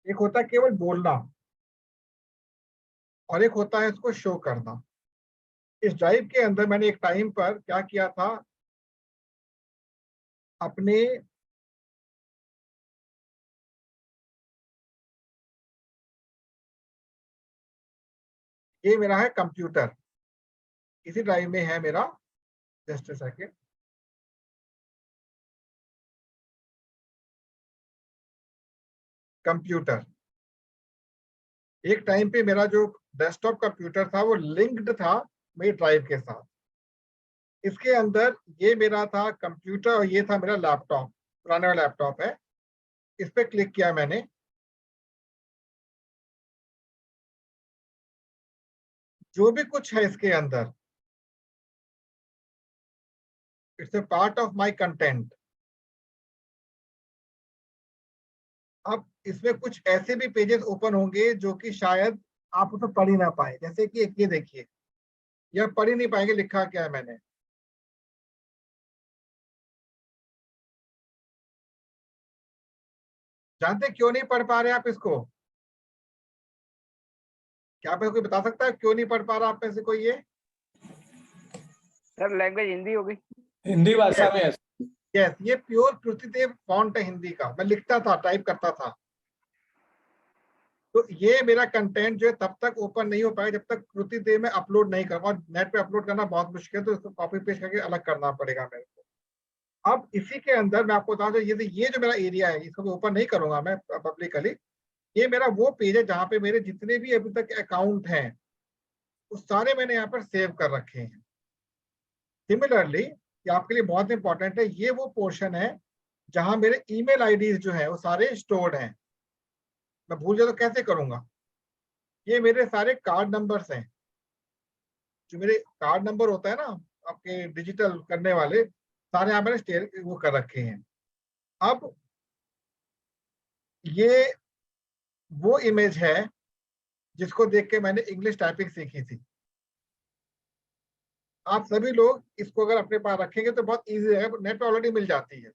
एक होता है केवल बोलना और एक होता है इसको शो करना। इस ड्राइव के अंदर मैंने एक टाइम पर क्या किया था, अपने ये मेरा है कंप्यूटर, इसी ड्राइव में है मेरा, जस्ट अ सेकेंड, कंप्यूटर। एक टाइम पे मेरा जो डेस्कटॉप कंप्यूटर था वो लिंक्ड था मेरी ड्राइव के साथ। इसके अंदर ये मेरा था कंप्यूटर और ये था मेरा लैपटॉप, पुराना वाला लैपटॉप है। इस पे क्लिक किया मैंने, जो भी कुछ है इसके अंदर it's a part of my content. अब इसमें कुछ ऐसे भी पेजेस ओपन होंगे जो कि शायद आप उसे पढ़ ही ना पाए, जैसे कि एक ये देखिए, यह पढ़ ही नहीं पाएंगे लिखा क्या है मैंने। जानते क्यों नहीं पढ़ पा रहे आप इसको? क्या आप कोई बता सकता है क्यों नहीं पढ़ पा रहा आप में से कोई? ये सर लैंग्वेज हिंदी होगी। हिंदी भाषा में है। यस, ये प्योर कृतिदेव फॉन्ट है हिंदी का। मैं लिखता था, टाइप करता था, तो ये मेरा कंटेंट जो है तब तक ओपन नहीं हो पाएगा जब तक कृतिदेव में अपलोड नहीं करूंगा। नेट पे अपलोड करना बहुत मुश्किल है, तो इसको कॉपी पेस्ट करके अलग करना पड़ेगा मेरे को। अब इसी के अंदर मैं आपको बता दूं, ये जो मेरा एरिया है इसको ओपन नहीं करूंगा मैं पब्लिकली। ये मेरा वो पेज है जहाँ पे मेरे जितने भी अभी तक अकाउंट हैं वो सारे मैंने यहाँ पर सेव कर रखे हैं। सिमिलरली ये आपके लिए बहुत इंपॉर्टेंट है, ये वो पोर्शन है जहां मेरे ईमेल आईडीज जो है वो सारे स्टोर्ड हैं। मैं भूल जाए तो कैसे करूंगा? ये मेरे सारे कार्ड नंबर्स हैं, जो मेरे कार्ड नंबर होता है ना आपके डिजिटल करने वाले, सारे यहाँ मैंने स्टेयर वो कर रखे हैं। अब ये वो इमेज है जिसको देख के मैंने इंग्लिश टाइपिंग सीखी थी। आप सभी लोग इसको अगर अपने पास रखेंगे तो बहुत इजी है, नेट पे ऑलरेडी मिल जाती है।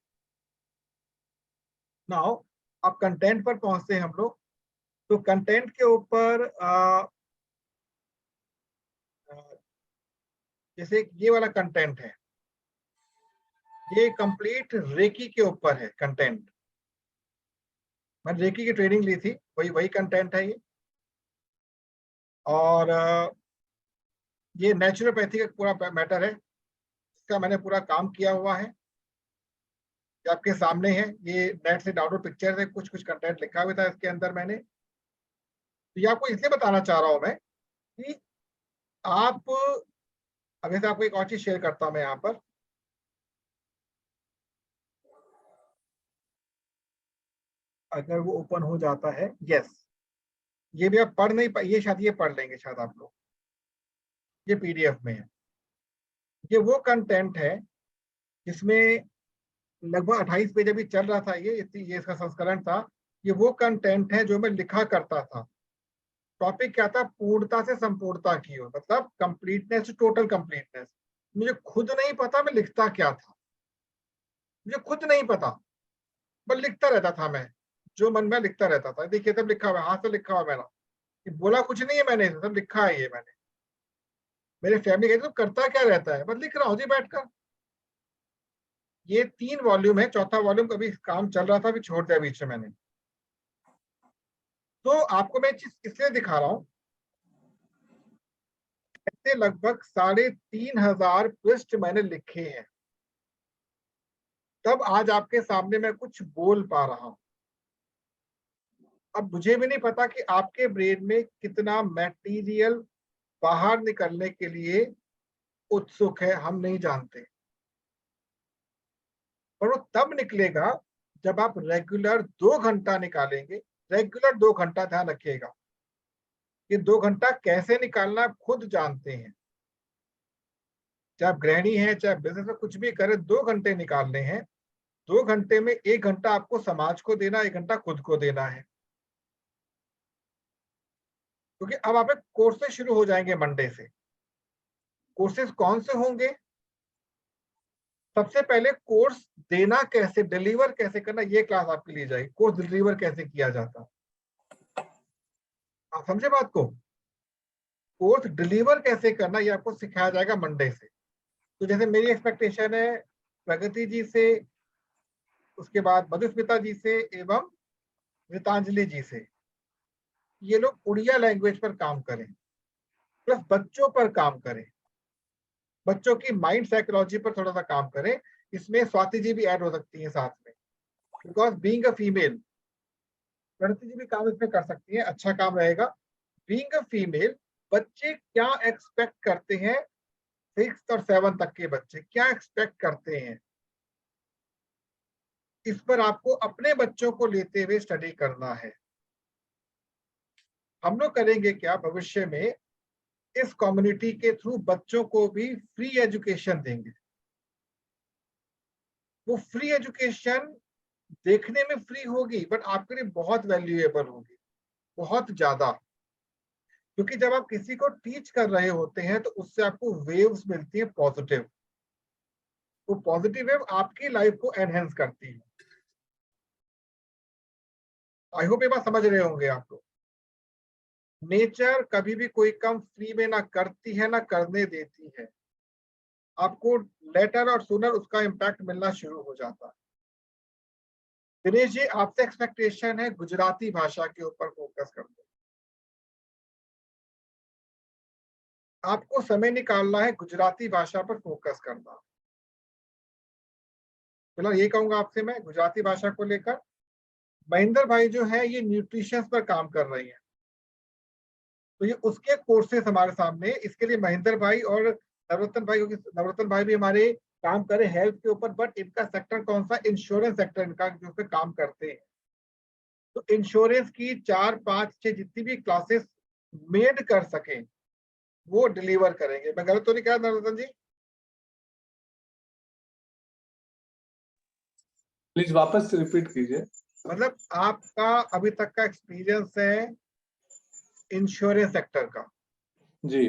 नाउ अब कंटेंट पर पहुंचते हैं हम लोग। तो कंटेंट के ऊपर जैसे ये वाला कंटेंट है, ये कंप्लीट रेकी के ऊपर है कंटेंट। मैंने रेकी की ट्रेनिंग ली थी, वही कंटेंट है ये। और ये नेचुरोपैथी का पूरा मैटर है, इसका मैंने पूरा काम किया हुआ है, ये आपके सामने है। ये नेट से डाउनलोड पिक्चर है, कुछ कुछ कंटेंट लिखा हुआ था इसके अंदर मैंने। तो ये आपको इसलिए बताना चाह रहा हूं मैं कि आप, अभी से आपको एक और चीज शेयर करता हूं मैं यहाँ पर। अगर वो ओपन हो जाता है, यस, ये भी आप पढ़ नहीं पा, ये शायद ये पढ़ लेंगे शायद आप लोग, ये पीडीएफ में है। ये वो कंटेंट है जिसमें लगभग 28 पेज अभी चल रहा था, ये इसका संस्करण था। ये वो कंटेंट है जो मैं लिखा करता था। टॉपिक क्या था? पूर्णता से संपूर्णता की ओर, मतलब कंप्लीटनेस टू टोटल कंप्लीटनेस। मुझे खुद नहीं पता मैं लिखता क्या था, मुझे खुद नहीं पता, बस लिखता रहता था मैं, जो मन में लिखता रहता था। देखिए सब लिखा हुआ है, हाथ से लिखा हुआ मेरा, ये बोला कुछ नहीं है मैंने, सब लिखा है ये मैंने। मेरे फैमिली कहती तो करता क्या रहता है, बस लिख रहा हूँ जी बैठकर। ये 3 वॉल्यूम है, चौथा वॉल्यूम कभी काम चल रहा था, अभी छोड़ दिया बीच में मैंने। तो आपको मैं चीज इसलिए दिखा रहा हूँ, ऐसे लगभग 3500 पृष्ठ मैंने लिखे हैं। तब आज आपके सामने मैं कुछ बोल पा रहा हूं। अब मुझे भी नहीं पता कि आपके ब्रेन में कितना मटेरियल बाहर निकलने के लिए उत्सुक है, हम नहीं जानते, पर वो तब निकलेगा जब आप रेगुलर 2 घंटा निकालेंगे। रेगुलर 2 घंटा, ध्यान रखिएगा, ये 2 घंटा कैसे निकालना आप खुद जानते हैं। चाहे आप गृहिणी हैं, चाहे बिजनेस में कुछ भी करें, 2 घंटे निकालने हैं। 2 घंटे में 1 घंटा आपको समाज को देना, 1 घंटा खुद को देना है। क्योंकि अब आप कोर्सेज शुरू हो जाएंगे मंडे से। कोर्सेज कौन से होंगे? सबसे पहले कोर्स देना कैसे, डिलीवर कैसे करना, ये क्लास आपके लिए जाएगी। कोर्स डिलीवर कैसे किया जाता, आप समझे बात को? कोर्स डिलीवर कैसे करना ये आपको सिखाया जाएगा मंडे से। तो जैसे मेरी एक्सपेक्टेशन है प्रगति जी से, उसके बाद मधुस्मिता जी से एवं रितांजलि जी से, ये लोग उड़िया लैंग्वेज पर काम करें, प्लस बच्चों पर काम करें, बच्चों की माइंड साइकोलॉजी पर थोड़ा सा काम करें। इसमें स्वाति जी भी ऐड हो सकती है साथ में, बिकॉज बीइंग अ फीमेल, प्रगति जी भी काम इसमें कर सकती है, अच्छा काम रहेगा। बीइंग अ फीमेल, बच्चे क्या एक्सपेक्ट करते हैं, 6th और 7th तक के बच्चे क्या एक्सपेक्ट करते हैं, इस पर आपको अपने बच्चों को लेते हुए स्टडी करना है। हम लोग करेंगे क्या भविष्य में, इस कम्युनिटी के थ्रू बच्चों को भी फ्री एजुकेशन देंगे। वो फ्री एजुकेशन देखने में फ्री होगी, बट आपके लिए बहुत वैल्यूएबल होगी, बहुत ज्यादा। क्योंकि जब आप किसी को टीच कर रहे होते हैं तो उससे आपको वेव्स मिलती है पॉजिटिव। वो पॉजिटिव वेव आपकी लाइफ को एनहेंस करती है। आई होप ये बात समझ रहे होंगे आप लोग। नेचर कभी भी कोई काम फ्री में ना करती है ना करने देती है, आपको लेटर और सुनर उसका इम्पैक्ट मिलना शुरू हो जाता है। दिनेश जी, आपसे एक्सपेक्टेशन है गुजराती भाषा के ऊपर फोकस कर दो। आपको समय निकालना है गुजराती भाषा पर फोकस करना। फिलहाल ये कहूंगा आपसे मैं गुजराती भाषा को लेकर। महेंद्र भाई जो है ये न्यूट्रिशन पर काम कर रही हैं, तो ये उसके कोर्सेस हमारे सामने। इसके लिए महेंद्र भाई और नवरत्न भाई, क्योंकि नवरत्न भाई भी हमारे काम करे हेल्थ के ऊपर, बट इनका सेक्टर कौन सा, इंश्योरेंस सेक्टर इनका, जो पे काम करते हैं। तो इंश्योरेंस की 4, 5, 6 जितनी भी क्लासेस मेड कर सके वो डिलीवर करेंगे। मैं गलत तो नहीं कह रहा नवरत्न जी? प्लीज वापस से रिपीट कीजिए। मतलब आपका अभी तक का एक्सपीरियंस है इंश्योरेंस सेक्टर का जी,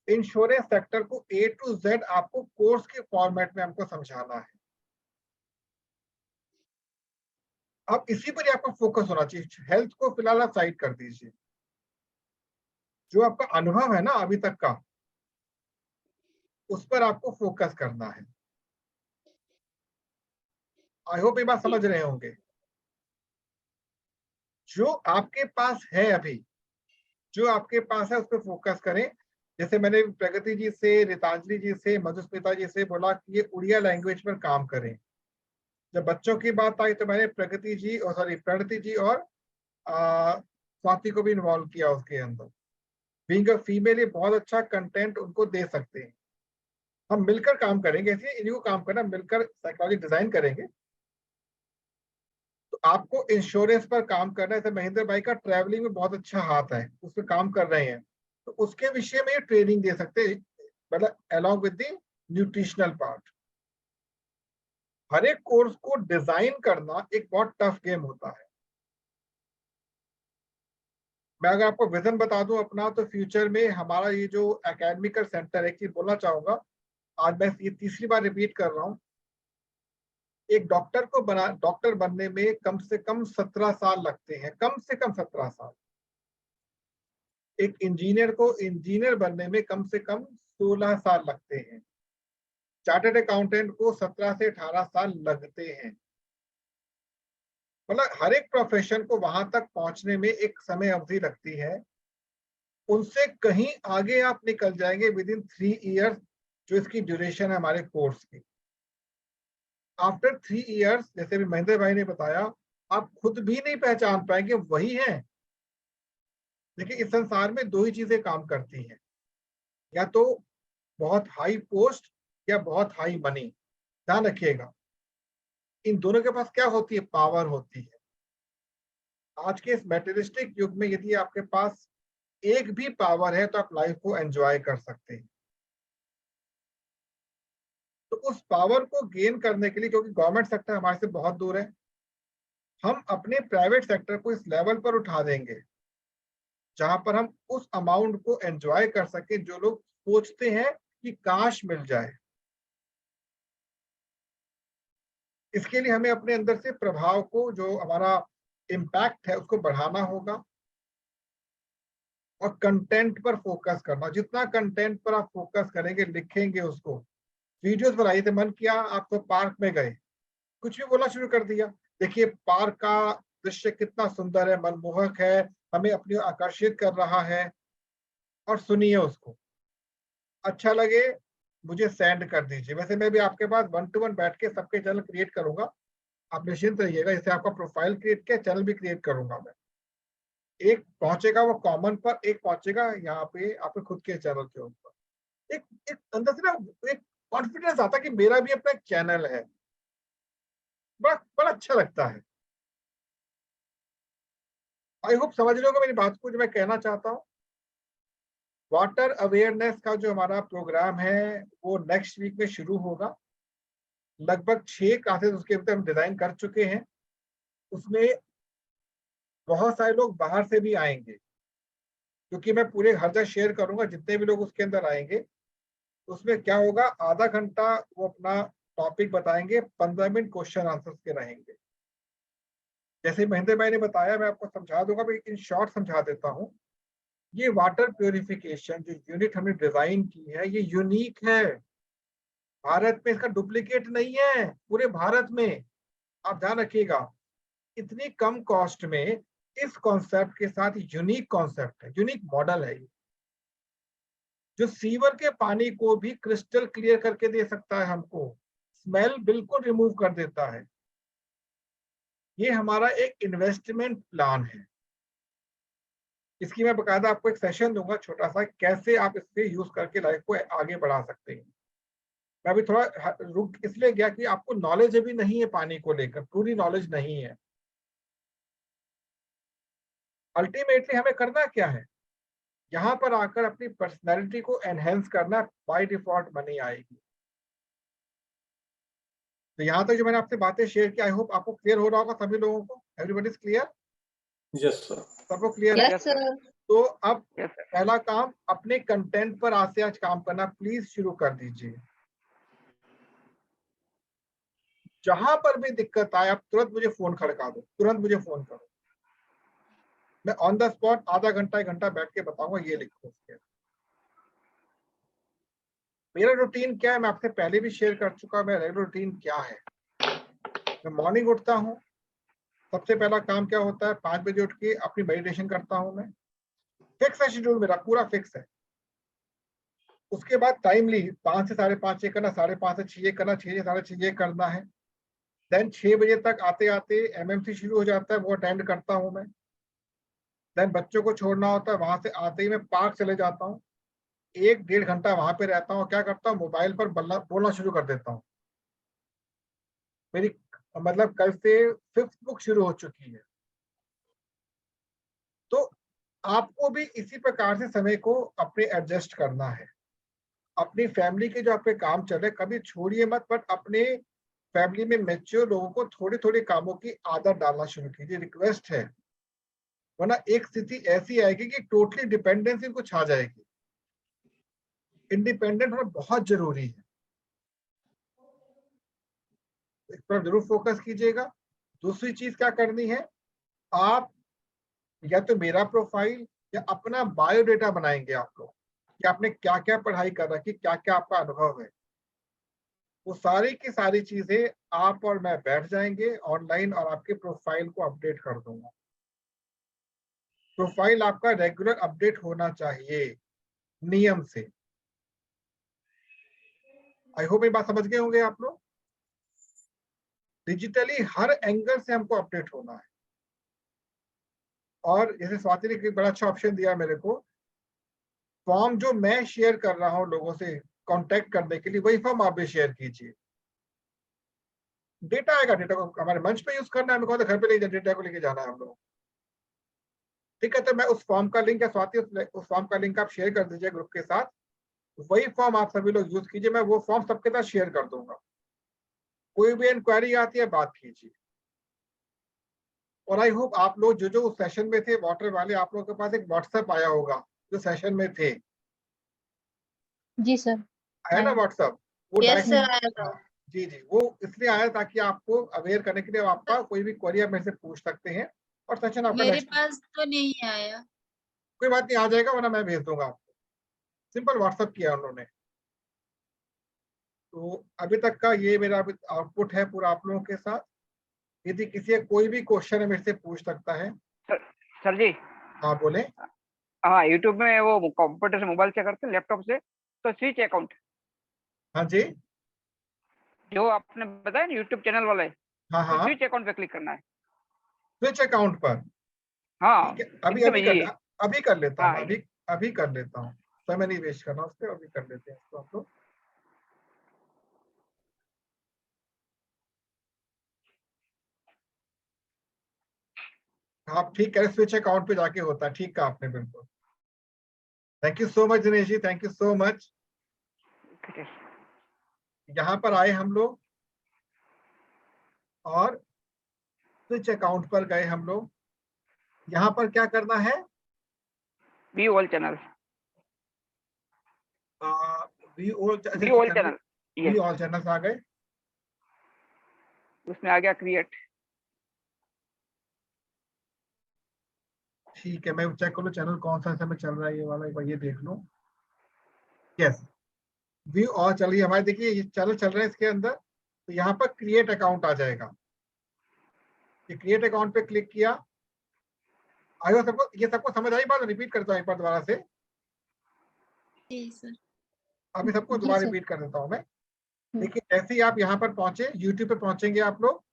इंश्योरेंस सेक्टर को A to Z आपको कोर्स के फॉर्मेट में हमको समझाना है। अब इसी पर ही आपका फोकस होना चाहिए। हेल्थ को फिलहाल आप साइड कर दीजिए। जो आपका अनुभव है ना अभी तक का, उस पर आपको फोकस करना है। आई होप ये बात समझ रहे होंगे। जो आपके पास है अभी, जो आपके पास है उस पर फोकस करें। जैसे मैंने प्रगति जी से, रितांजलि जी से, मधुस्मिता जी से बोला कि ये उड़िया लैंग्वेज पर काम करें। जब बच्चों की बात आई तो मैंने प्रगति जी और प्रणति जी और स्वाति को भी इन्वॉल्व किया उसके अंदर। बीइंग अ फीमेल ये बहुत अच्छा कंटेंट उनको दे सकते हैं। हम मिलकर काम करेंगे, ऐसे इनको काम करना, मिलकर साइकोलॉजी डिजाइन करेंगे। तो आपको इंश्योरेंस पर काम करना है। जैसे महेंद्र भाई का ट्रैवलिंग में बहुत अच्छा हाथ है, उस पर काम कर रहे हैं, तो उसके विषय में ये ट्रेनिंग दे सकते हैं, मतलब along with the nutritional part. हर एक कोर्स को डिजाइन करना एक बहुत टफ गेम होता है। मैं अगर आपको विजन बता दूं अपना, तो फ्यूचर में हमारा ये जो एकेडमिकल सेंटर है, कि बोलना चाहूंगा, आज मैं ये तीसरी बार रिपीट कर रहा हूं, एक डॉक्टर बनने में कम से कम 17 साल लगते हैं, कम से कम 17 साल। एक इंजीनियर को इंजीनियर बनने में कम से कम 16 साल लगते हैं। चार्टर्ड अकाउंटेंट को 17 से 18 साल लगते हैं। मतलब हर एक प्रोफेशन को वहां तक पहुंचने में एक समय अवधि लगती है। उनसे कहीं आगे आप निकल जाएंगे विद इन 3 इयर्स, जो इसकी ड्यूरेशन है हमारे कोर्स की। आफ्टर 3 इयर्स, जैसे भी महेंद्र भाई ने बताया, आप खुद भी नहीं पहचान पाएंगे वही है। देखिए इस संसार में 2 ही चीजें काम करती हैं, या तो बहुत हाई पोस्ट या बहुत हाई मनी। ध्यान रखिएगा, इन दोनों के पास क्या होती है? पावर होती है। आज के इस मेटेरियलिस्टिक युग में यदि आपके पास एक भी पावर है तो आप लाइफ को एंजॉय कर सकते हैं। तो उस पावर को गेन करने के लिए, क्योंकि गवर्नमेंट सेक्टर हमारे से बहुत दूर है, हम अपने प्राइवेट सेक्टर को इस लेवल पर उठा देंगे जहां पर हम उस अमाउंट को एंजॉय कर सके जो लोग सोचते हैं कि काश मिल जाए। इसके लिए हमें अपने अंदर से प्रभाव को, जो हमारा इम्पैक्ट है, उसको बढ़ाना होगा और कंटेंट पर फोकस करना। जितना कंटेंट पर आप फोकस करेंगे, लिखेंगे, उसको वीडियोस बनाइए। थे मन किया आप तो पार्क में गए, कुछ भी बोलना शुरू कर दिया, देखिए पार्क का दृश्य कितना सुंदर है, मनमोहक है, हमें अपनी ओर आकर्षित कर रहा है, और सुनिए उसको। अच्छा लगे मुझे सेंड कर दीजिए। वैसे मैं भी आपके पास 1-to-1 बैठ के सबके चैनल क्रिएट करूंगा, आप निश्चिंत रहिएगा। इससे आपका प्रोफाइल क्रिएट किया, चैनल भी क्रिएट करूंगा मैं। एक पहुंचेगा वो कॉमन पर, एक पहुंचेगा यहाँ पे आपके खुद के चैनल के ऊपर। एक अंदर से ना एक कॉन्फिडेंस आता है कि मेरा भी अपना एक चैनल है। बड़ा बड़ा अच्छा लगता है। आई होप समझ रहे हो मेरी बात को, जो मैं कहना चाहता हूँ। वाटर अवेयरनेस का जो हमारा प्रोग्राम है वो नेक्स्ट वीक में शुरू होगा। लगभग 6 क्लासेस उसके अंदर हम डिजाइन कर चुके हैं। उसमें बहुत सारे लोग बाहर से भी आएंगे, क्योंकि मैं पूरे हर जगह शेयर करूंगा। जितने भी लोग उसके अंदर आएंगे, उसमें क्या होगा, आधा घंटा वो अपना टॉपिक बताएंगे, 15 मिनट क्वेश्चन आंसर्स के रहेंगे। जैसे महेंद्र भाई ने बताया, मैं आपको समझा दूंगा, मैं इन शॉर्ट समझा देता हूँ। ये वाटर प्योरिफिकेशन जो यूनिट हमने डिजाइन की है, ये यूनिक है। भारत में इसका डुप्लीकेट नहीं है, पूरे भारत में। आप ध्यान रखिएगा, इतनी कम कॉस्ट में इस कॉन्सेप्ट के साथ यूनिक कॉन्सेप्ट है, यूनिक मॉडल है, जो सीवर के पानी को भी क्रिस्टल क्लियर करके दे सकता है, हमको स्मेल बिल्कुल रिमूव कर देता है। ये हमारा एक इन्वेस्टमेंट प्लान है। इसकी मैं बकायदा आपको एक सेशन दूंगा छोटा सा, कैसे आप इससे यूज करके लाइफ को आगे बढ़ा सकते हैं। मैं अभी थोड़ा रुक इसलिए गया कि आपको नॉलेज अभी नहीं है पानी को लेकर, पूरी नॉलेज नहीं है। अल्टीमेटली हमें करना क्या है, यहाँ पर आकर अपनी पर्सनैलिटी को एनहेंस करना। बाय डिफॉल्ट मनी आएगी। तो यहाँ तक जो मैंने आपसे बातें शेयर की, आई होप आपको क्लियर हो रहा होगा सभी लोगों को। Everybody is clear? Yes sir. सबको क्लियर है? Yes sir. तो अब यस सर। पहला काम, अपने कंटेंट पर आज से आज काम करना प्लीज शुरू कर दीजिए। जहां पर भी दिक्कत आए, आप तुरंत मुझे फोन खड़का दो, तुरंत मुझे फोन करो। मैं ऑन द स्पॉट आधा घंटा 1 घंटा बैठ के बताऊंगा, ये लिखो। मेरा रूटीन क्या है, मैं आपसे पहले भी शेयर कर चुका हूं। मेरा रेगुलर रूटीन क्या है, मैं मॉर्निंग उठता हूँ, सबसे पहला काम क्या होता है, 5 बजे उठ के अपनी मेडिटेशन करता हूँ मैं। फिक्स है शेड्यूल, मेरा पूरा फिक्स है। उसके बाद टाइमली 5 से 5:30 ये करना, 5:30 से 6 ये करना, 6 से 6:30 ये करना है। देन 6 बजे तक आते आते एमएमसी शुरू हो जाता है, वो अटेंड करता हूँ मैं। देन बच्चों को छोड़ना होता है, वहां से आते ही मैं पार्क चले जाता हूँ, 1-1.5 घंटा वहां पे रहता हूँ। क्या करता हूँ, मोबाइल पर बोलना शुरू कर देता हूँ। मेरी मतलब कल से 5th बुक शुरू हो चुकी है। तो आपको भी इसी प्रकार से समय को अपने एडजस्ट करना है। अपनी फैमिली के जो आपके काम चल रहे, कभी छोड़िए मत, बट अपने फैमिली में मैच्योर लोगों को थोड़े थोड़े कामों की आदत डालना शुरू कीजिए, रिक्वेस्ट है। वरना एक स्थिति ऐसी आएगी कि टोटली डिपेंडेंसी को छा जाएगी। इंडिपेंडेंट होना बहुत जरूरी है, इस पर जरूर फोकस कीजिएगा। दूसरी चीज क्या करनी है, आप या तो मेरा प्रोफाइल या अपना बायोडेटा बनाएंगे आप लोग, कि आपने क्या क्या पढ़ाई कर रखी, क्या क्या आपका अनुभव है। वो सारी की सारी चीजें आप और मैं बैठ जाएंगे ऑनलाइन, और आपके प्रोफाइल को अपडेट कर दूंगा। प्रोफाइल आपका रेगुलर अपडेट होना चाहिए नियम से। आई होप ये बात समझ गए होंगे आप लोग। डिजिटली हर एंगल से हमको अपडेट होना है। और जैसे स्वाति ने एक बड़ा अच्छा ऑप्शन दिया मेरे को, फॉर्म जो मैं शेयर कर रहा हूँ लोगों से कांटेक्ट करने के लिए, वही फॉर्म आप भी शेयर कीजिए। डेटा आएगा, डेटा को हमारे मंच पे यूज करना है, हमें कौन सा घर पे ले डेटा को लेके जाना है हम लोग। ठीक है, तो मैं उस फॉर्म का लिंक या स्वाति उस फॉर्म का लिंक आप शेयर कर दीजिए ग्रुप के साथ, वही फॉर्म आप सभी लोग यूज कीजिए, मैं वो फॉर्म सबके साथ शेयर कर दूंगा। कोई भी इंक्वायरी आती है बात कीजिए। और आई होप आप लोग जो जो उस सेशन में थे वाटर वाले, आप लोगों के पास एक व्हाट्सएप आया होगा जो सेशन में थे, जी सर। आया ना व्हाट्सएप? वो यस सर, आया था। हाँ, जी जी, वो इसलिए आया ताकि आपको अवेयर करने के लिए आपका कोई भी क्वेरी आप मेरे से पूछ सकते हैं और सेशन आपका मेरे नेक्स्ट। पास तो नहीं आया। कोई बात नहीं, आ जाएगा, वरना मैं भेज दूंगा आपको। सिंपल व्हाट्सएप किया उन्होंने। तो अभी तक का ये मेरा आउटपुट है पूरा आप लोगों के साथ। यदि किसी का कोई भी क्वेश्चन है मेरे से पूछ सकता है। सर जी। हाँ बोले। हाँ, यूट्यूब में वो कंप्यूटर से मोबाइल से करते, लैपटॉप से, तो स्विच अकाउंट हाँ जी, जो आपने बताया ना यूट्यूब चैनल वाले, हाँ तो हाँ, स्विच अकाउंट पे क्लिक करना है। स्विच अकाउंट पर। हाँ, ठीक है, अभी एकदम अभी easy। अभी कर लेता हूँ, हाँ, अभी कर लेता हूँ, समय नहीं वेस्ट करना उस पर, अभी कर लेते हैं इसको हम लोग। आप ठीक करें, स्विच अकाउंट पे जाके होता है, ठीक कहा आपने बिल्कुल। Thank you so much Dinesh ji, thank you so much. यहाँ पर आए हम लोग और स्विच अकाउंट पर गए हम लोग। यहाँ पर क्या करना है? View all channel, view all channel, view all channels आ गए। उसमें आ गया क्रिएट। ठीक है, मैं चेक करूँ चैनल कौन सा समय चल रहा है, ये वाला एक बार ये देख लो। यस, व्यू ऑल चलिए हमारे, देखिए ये चैनल चल रहा है इसके अंदर। तो यहाँ पर क्रिएट अकाउंट आ जाएगा। ये क्रिएट अकाउंट पे क्लिक किया। आयो सबको, ये सबको समझ आई बात? रिपीट करता हूँ एक बार दोबारा से। जी सर। अभी सबको जी दोबारा सर। रिपीट कर देता हूँ मैं। देखिए जैसे ही आप यहाँ पर पहुंचे, यूट्यूब पे पहुंचेंगे आप लोग।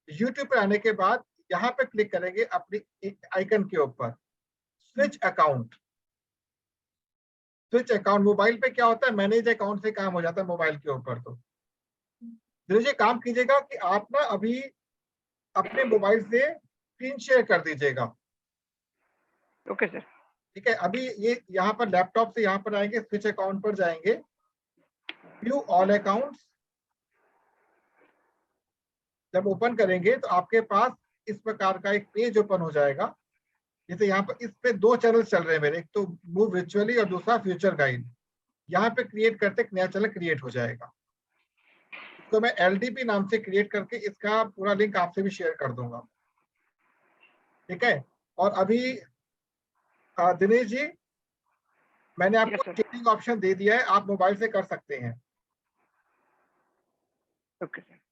यूट्यूब पे आने के बाद यहाँ पे क्लिक करेंगे अपनी आइकन के ऊपर, switch account. Switch account mobile पे क्या होता है, मैनेज अकाउंट से काम हो जाता है मोबाइल के ऊपर। तो ये काम कीजिएगा कि आप ना अभी अपने मोबाइल से स्क्रीन शेयर कर दीजिएगा। Okay sir. ठीक है, अभी ये यहाँ पर लैपटॉप से यहाँ पर आएंगे, स्विच अकाउंट पर जाएंगे, व्यू ऑल अकाउंट्स। जब ओपन करेंगे तो आपके पास इस प्रकार का एक पेज ओपन हो जाएगा। जैसे यहाँ पर इस पे दो चैनल चल रहे हैं मेरे, एक तो मूव विजुअली और दूसरा फ्यूचर गाइड। यहाँ पे क्रिएट करते एक नया चैनल क्रिएट हो जाएगा। इसको मैं LDP नाम से क्रिएट करके इसका पूरा लिंक आपसे भी शेयर कर दूंगा। ठीक है, और अभी दिनेश जी, मैंने आपको सर। शेयरिंग ऑप्शन दे दिया है, आप मोबाइल से कर सकते हैं। Okay sir.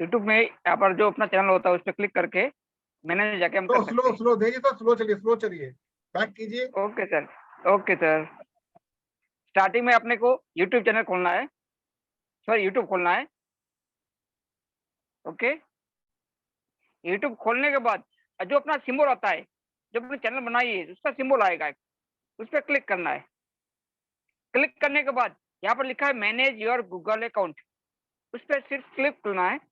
यूट्यूब में यहाँ पर जो अपना चैनल होता है उस पर क्लिक करके मैंने जाके हम कर सकते हैं। स्लो देखिए, तो स्लो चलिए, स्लो चलिए, बैक कीजिए। Okay sir, okay sir. Starting में अपने को यूट्यूब चैनल खोलना है, सॉरी यूट्यूब खोलना है। ओके, यूट्यूब खोलने के बाद जो अपना सिंबल आता है, जो अपने चैनल बनाई है उसका सिंबल आएगा, उस पर क्लिक करना है। क्लिक करने के बाद यहाँ पर लिखा है मैनेज योर गूगल अकाउंट, उस पर सिर्फ क्लिक करना है।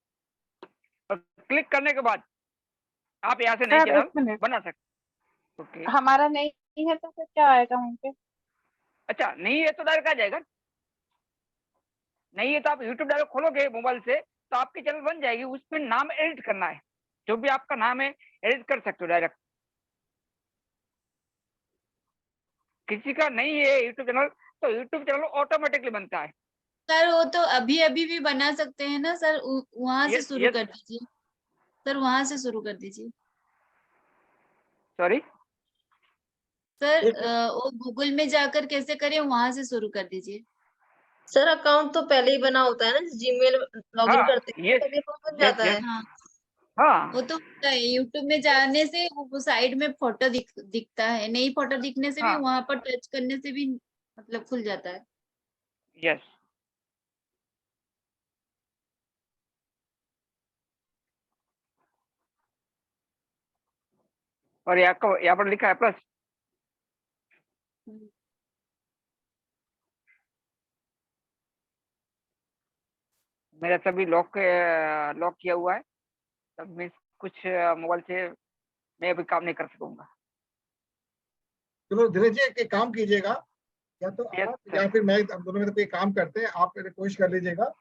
और क्लिक करने के बाद आप यहाँ से नई सर एक चैनल मिनट, बना सकते। ओके, हमारा नहीं है तो फिर क्या आएगा वहाँ पे? अच्छा नहीं है तो डायरेक्ट आ जाएगा। नहीं है तो आप यूट्यूब डायरेक्ट खोलोगे मोबाइल से तो आपकी चैनल बन जाएगी। उसमें नाम एडिट करना है, जो भी आपका नाम है एडिट कर सकते हो डायरेक्ट। किसी का नहीं है यूट्यूब चैनल तो यूट्यूब चैनल ऑटोमेटिकली बनता है। सर वो तो अभी अभी भी बना सकते हैं ना सर, वहां से शुरू कर दीजिए सर, वहां से शुरू कर दीजिए सॉरी सर। वो गूगल में जाकर कैसे करें, वहां से शुरू कर दीजिए। सर अकाउंट तो पहले ही बना होता है ना, जीमेल लॉगिन हाँ करते हैं ये तभी अकाउंट बन यस जाता है। यस हाँ हाँ वो तो होता है, यूट्यूब में जाने से वो साइड में फोटो दिखता है, नई फोटो दिखने से भी हाँ वहां पर टच करने से भी मतलब खुल जाता है। यस। और यहाँ पर लिखा है प्लस। हम्म। मेरा सभी लॉक किया हुआ है, तब मैं कुछ मोबाइल से मैं अभी काम नहीं कर सकूंगा। चलो धीरज जी एक काम कीजिएगा, या तो यस आप या सर। फिर मैं, हम दोनों में से कोई काम करते हैं, आप पहले कोशिश कर लीजिएगा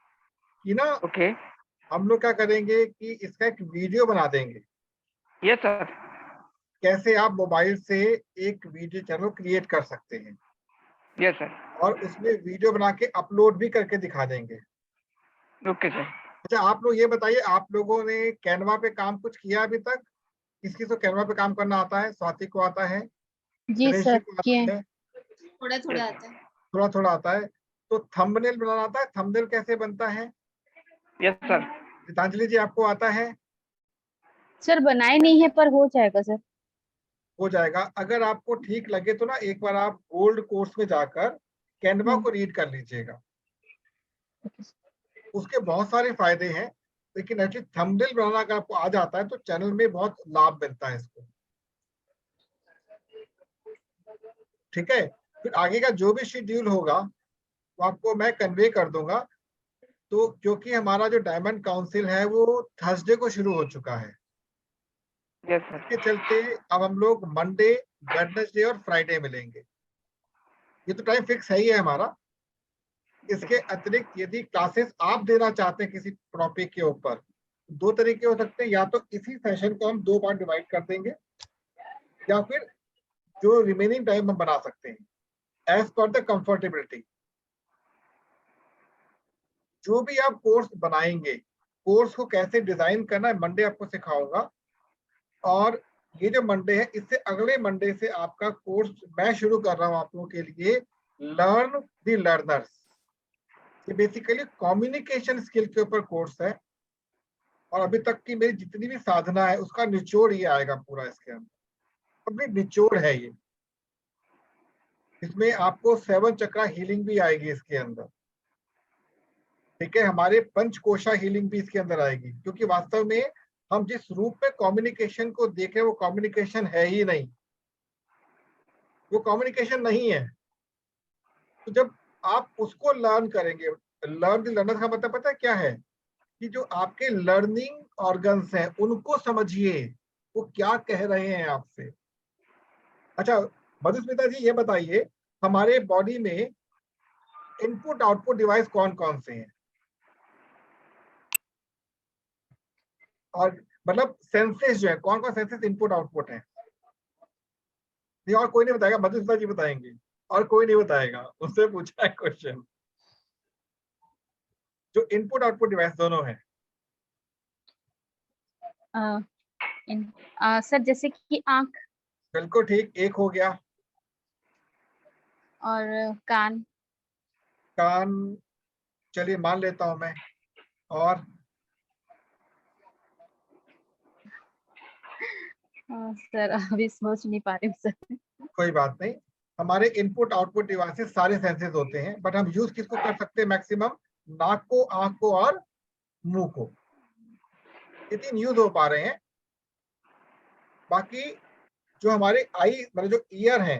कि ना ओके हम लोग क्या करेंगे कि इसका एक वीडियो बना देंगे, यस सर। कैसे आप मोबाइल से एक वीडियो चैनल क्रिएट कर सकते हैं यस सर। और उसमें वीडियो बना के अपलोड भी करके दिखा देंगे। Okay sir. अच्छा आप लोग ये बताइए, आप लोगों ने कैनवा पे काम कुछ किया अभी तक? किस किस को कैनवा पे काम करना आता है? स्वाति को आता है, जी गणेश जी सर, को किए। आता है, थोड़ा थोड़ा आता है। थोड़ा थोड़ा आता है। तो थंबनेल बनाना आता है? थंबनेल कैसे बनता है? Yes sir. गीतांजलि जी आपको आता है? सर बनाए नहीं है पर हो जाएगा सर। हो जाएगा। अगर आपको ठीक लगे तो ना एक बार आप गोल्ड कोर्स में जाकर कैनवा को रीड कर लीजिएगा, उसके बहुत सारे फायदे हैं। लेकिन एक्चुअली थंबनेल बनाना अगर आपको आ जाता है तो चैनल में बहुत लाभ मिलता है इसको। ठीक है, फिर आगे का जो भी शेड्यूल होगा वो आपको मैं कन्वे कर दूंगा। तो क्योंकि हमारा जो डायमंड काउंसिल है वो थर्सडे को शुरू हो चुका है, यस सर। इसके चलते अब हम लोग मंडे, वेडनेसडे और फ्राइडे मिलेंगे। ये तो टाइम फिक्स है ही है हमारा। इसके अतिरिक्त यदि क्लासेस आप देना चाहते हैं किसी टॉपिक के ऊपर, दो तरीके हो सकते हैं, या तो इसी सेशन को हम 2 बार डिवाइड कर देंगे, या फिर जो रिमेनिंग टाइम हम बना सकते हैं एज पर द कंफर्टेबिलिटी। जो भी आप कोर्स बनाएंगे, कोर्स को कैसे डिजाइन करना है मंडे आपको सिखाऊंगा। और ये जो मंडे है, इससे अगले मंडे से आपका कोर्स मैं शुरू कर रहा हूं आप लोगों के लिए, लर्न द लर्नर्स। ये बेसिकली कम्युनिकेशन स्किल के ऊपर कोर्स है, और अभी तक की मेरी जितनी भी साधना है उसका निचोड़ ये आएगा पूरा इसके अंदर, कंप्लीट निचोड़ है ये। इसमें आपको 7 चक्रा हीलिंग भी आएगी इसके अंदर। ठीक है, हमारे पंचकोशा हीलिंग भी इसके अंदर आएगी, क्योंकि वास्तव में हम जिस रूप में कम्युनिकेशन को देख रहे हैं वो कम्युनिकेशन है ही नहीं, वो कम्युनिकेशन नहीं है। तो जब आप उसको लर्न करेंगे, लर्न द लर्नर का मतलब पता है क्या है? कि जो आपके लर्निंग ऑर्गन्स हैं उनको समझिए, वो क्या कह रहे हैं आपसे। अच्छा मधुस्मिता जी ये बताइए, हमारे बॉडी में इनपुट आउटपुट डिवाइस कौन कौन से हैं? और मतलब सेंसेस जो है, कौन कौन सेंसेस इनपुट आउटपुट है? नहीं और कोई नहीं बताएगा, मधुस्मिता जी बताएंगे, और कोई नहीं बताएगा, उससे पूछा है क्वेश्चन। जो इनपुट आउटपुट डिवाइस दोनों है। सर जैसे कि आंख बिल्कुल ठीक, एक हो गया। और कान। कान, चलिए मान लेता हूं मैं। और सर अभी सोच नहीं पा रही हूँ सर। कोई बात नहीं, हमारे इनपुट आउटपुट डिवाइसेस सारे सेंसेस होते हैं, बट हम यूज किसको कर सकते हैं मैक्सिमम? नाक को, आंख को और मुंह को, ये 3 यूज हो पा रहे हैं। बाकी जो हमारे आई मतलब जो ईयर है,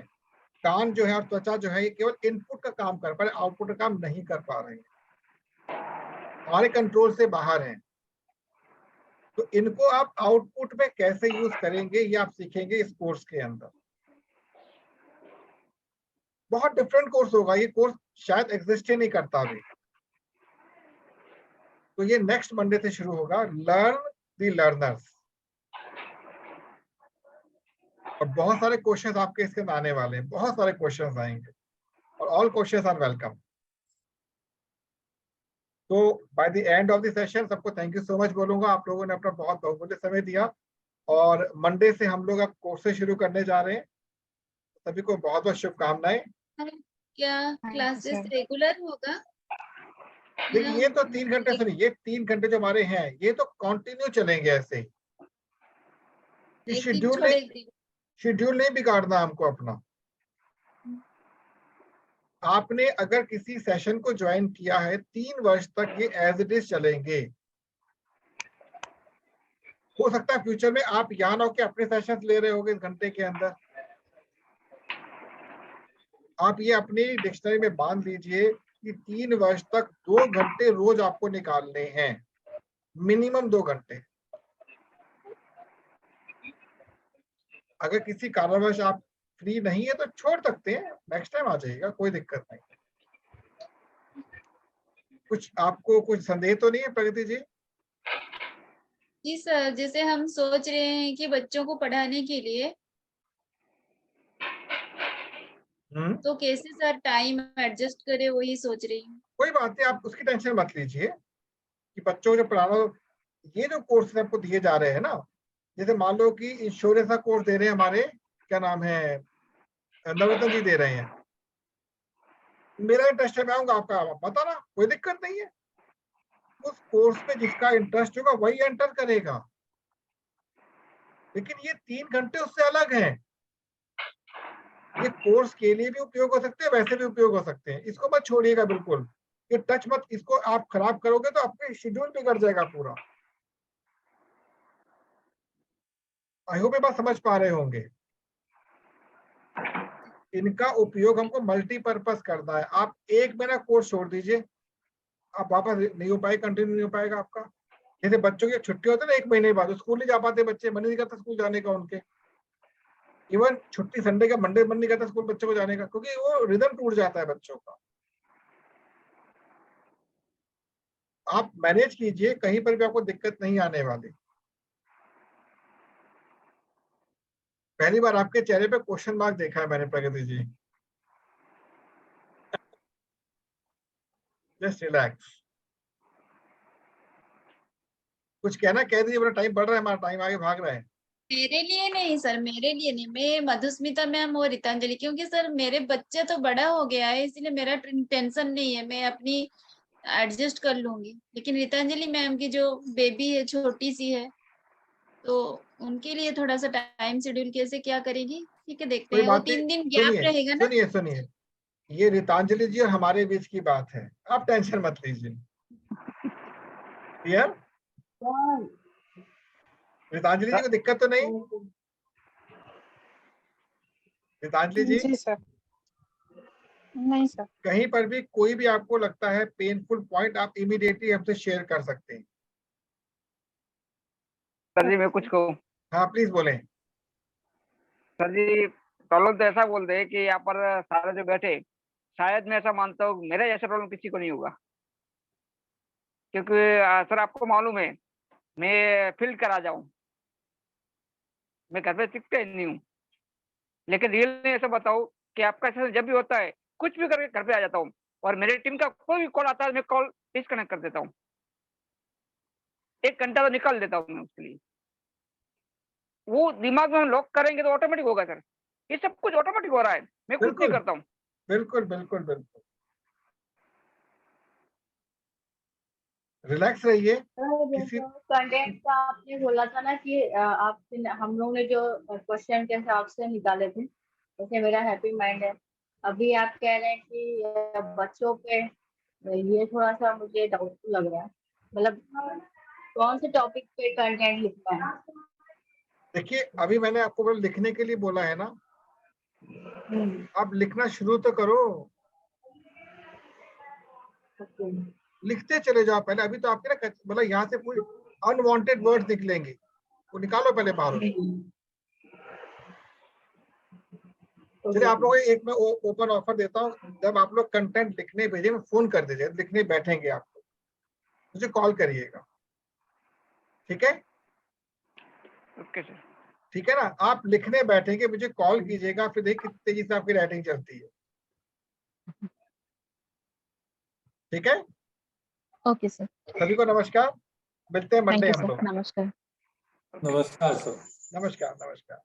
कान जो है और त्वचा जो है, ये केवल इनपुट का काम कर पा रहे, आउटपुट का काम नहीं कर पा रहे हैं, हमारे कंट्रोल से बाहर है। तो इनको आप आउटपुट में कैसे यूज करेंगे ये आप सीखेंगे इस कोर्स के अंदर। बहुत डिफरेंट कोर्स होगा, ये कोर्स शायद एग्जिस्ट ही नहीं करता अभी। तो ये नेक्स्ट मंडे से शुरू होगा, लर्न द लर्नर्स। और बहुत सारे क्वेश्चंस आपके इसके में आने वाले हैं, बहुत सारे क्वेश्चंस आएंगे, और ऑल क्वेश्चंस आर वेलकम। तो by the end of the session सबको थैंक यू सो मच बोलूंगा। आप लोगों ने अपना बहुत बहुमूल्य समय दिया और मंडे से हम लोग अब कोर्सेज शुरू करने जा रहे हैं। सभी को बहुत बहुत शुभकामनाएं। क्या क्लासेस रेगुलर होगा? देखिए ये तो 3 घंटे, सुनिए, ये 3 घंटे जो हमारे हैं ये तो कंटिन्यू चलेंगे ऐसे ही। एक दिन शेड्यूल छोड़ एक दिन। नहीं बिगाड़ना हमको अपना। आपने अगर किसी सेशन को ज्वाइन किया है 3 वर्ष तक ये एज इट इज चलेंगे। हो सकता है फ्यूचर में आप यहाँ ना के अपने सेशंस ले रहे होगे इस घंटे के अंदर। आप ये अपनी डिक्शनरी में बांध लीजिए कि 3 वर्ष तक 2 घंटे रोज आपको निकालने हैं, मिनिमम 2 घंटे। अगर किसी कारणवश आप फ्री नहीं है तो छोड़ सकते हैं, नेक्स्ट टाइम आ जाइएगा, कोई दिक्कत नहीं। कुछ आपको कुछ संदेह तो नहीं है प्रगति जी? जी सर, जैसे हम सोच रहे हैं कि बच्चों को पढ़ाने के लिए तो कैसे सर टाइम एडजस्ट करें, वही सोच रही हूँ। कोई बात नहीं, आप उसकी टेंशन मत लीजिए कि बच्चों को जो पढ़ाना, ये जो कोर्स आपको दिए जा रहे हैं ना, जैसे मान लो कि इंश्योरेंस का कोर्स दे रहे हैं हमारे, क्या नाम है, नवरत्न जी दे रहे हैं। मेरा इंटरेस्ट है, मैं आऊंगा, आपका बताना, कोई दिक्कत नहीं है। उस कोर्स में जिसका इंटरेस्ट होगा वही एंटर करेगा। लेकिन ये 3 घंटे उससे अलग हैं। ये कोर्स के लिए भी उपयोग हो सकते हैं, वैसे भी उपयोग हो सकते हैं। इसको मत छोड़िएगा बिल्कुल, ये टच मत, इसको आप खराब करोगे तो आपके शेड्यूल बिगड़ जाएगा पूरा। आई होप ये बात समझ पा रहे होंगे। इनका उपयोग हमको मल्टीपर्पज करना है। आप एक महीना कोर्स छोड़ दीजिए, आप वापस नहीं हो पाएगा, कंटिन्यू नहीं हो पाएगा आपका। जैसे बच्चों की छुट्टी होती है ना 1 महीने बाद, स्कूल नहीं जा पाते बच्चे, मन नहीं करता स्कूल जाने का उनके। इवन छुट्टी संडे का, मंडे मन नहीं करता स्कूल बच्चों को जाने का, क्योंकि वो रिदम टूट जाता है बच्चों का। आप मैनेज कीजिए, कहीं पर भी आपको दिक्कत नहीं आने वाली। पहली बार आपके चेहरे पे क्वेश्चन मार्क देखा है मैंने प्रगति जी। Just relax. कुछ कहना कह दीजिए, मेरा टाइम बढ़ रहा है, हमारा टाइम आगे भाग रहा है। मेरे लिए नहीं सर, मेरे लिए नहीं, मैं मधुस्मिता मैम और रितांजलि, क्योंकि सर मेरे बच्चे तो बड़ा हो गया है, इसलिए मेरा टेंशन नहीं है, मैं अपनी एडजस्ट कर लूंगी। लेकिन रितांजलि मैम की जो बेबी है, छोटी सी है, तो उनके लिए थोड़ा सा टाइम शेड्यूल कैसे क्या करेगी, ठीक है, देखते कोई हैं। वो बात नहीं, 3 दिन गैप रहेगा ना। सुनिए सुनिए, ये रितांजलि जी और हमारे बीच की बात है, आप टेंशन मत लीजिए। क्लियर? रितांजलि जी को दिक्कत तो नहीं? रितांजलि जी? जी सर। नहीं सर। कहीं पर भी कोई भी आपको लगता है पेनफुल पॉइंट, आप इमीडिएटली हमसे शेयर कर सकते हैं। सर जी मैं कुछ कहूँ? हाँ प्लीज बोलें। सर जी प्रॉब्लम तो ऐसा बोल दे कि यहाँ पर सारे जो बैठे, शायद मैं ऐसा मानता हूँ मेरा ऐसा प्रॉब्लम किसी को नहीं होगा, क्योंकि सर आपको मालूम है मैं फील्ड करा जाऊँ, मैं घर पे टिकते नहीं हूँ, लेकिन रियल में ऐसा बताओ कि आपका सेशन जब भी होता है कुछ भी करके घर पे आ जाता हूँ, और मेरे टीम का कोई भी कॉल आता है मैं कॉल डिस्कनेक्ट कर देता हूँ। 1 घंटा तो निकाल देता हूँ मैं उसके लिए। वो दिमाग में लॉक करेंगे तो ऑटोमेटिक होगा सर, ये सब कुछ ऑटोमेटिक हो रहा है, मैं खुद नहीं करता हूँ। बिल्कुल बिल्कुल बिल्कुल, रिलैक्स रहिए। किसी कंटेंट का आपने बोला था ना कि आपसे हम लोग ने जो क्वेश्चन के हिसाब से निकाले थे, जैसे मेरा हैप्पी माइंड है, अभी आप कह रहे हैं कि बच्चों पे, ये थोड़ा सा मुझे डाउटफुल लग रहा है। मतलब कौन से टॉपिक पे कंटेंट लिखना है? देखिए अभी मैंने आपको बस लिखने के लिए बोला है ना, आप लिखना शुरू तो करो। लिखते चले जाओ पहले। अभी तो आपके ना मतलब यहाँ से पूरी अनवांटेड वर्ड्स निकलेंगे, वो निकालो पहले बाहर। चलिए आप लोगों को एक मैं ओपन ऑफर देता हूँ, जब आप लोग कंटेंट लिखने भेजे मैं फोन कर दीजिए, लिखने बैठेंगे आप लोग मुझे कॉल करिएगा, ठीक है? Okay sir. ठीक है ना? आप लिखने बैठेंगे मुझे कॉल कीजिएगा, फिर देखिए कितनी तेजी से आपकी राइटिंग चलती है, ठीक है? ओके सर, सभी को नमस्कार, मिलते हैं थैंक मंडे यू हम सर, लोग। नमस्कार। नमस्कार सर। नमस्कार नमस्कार।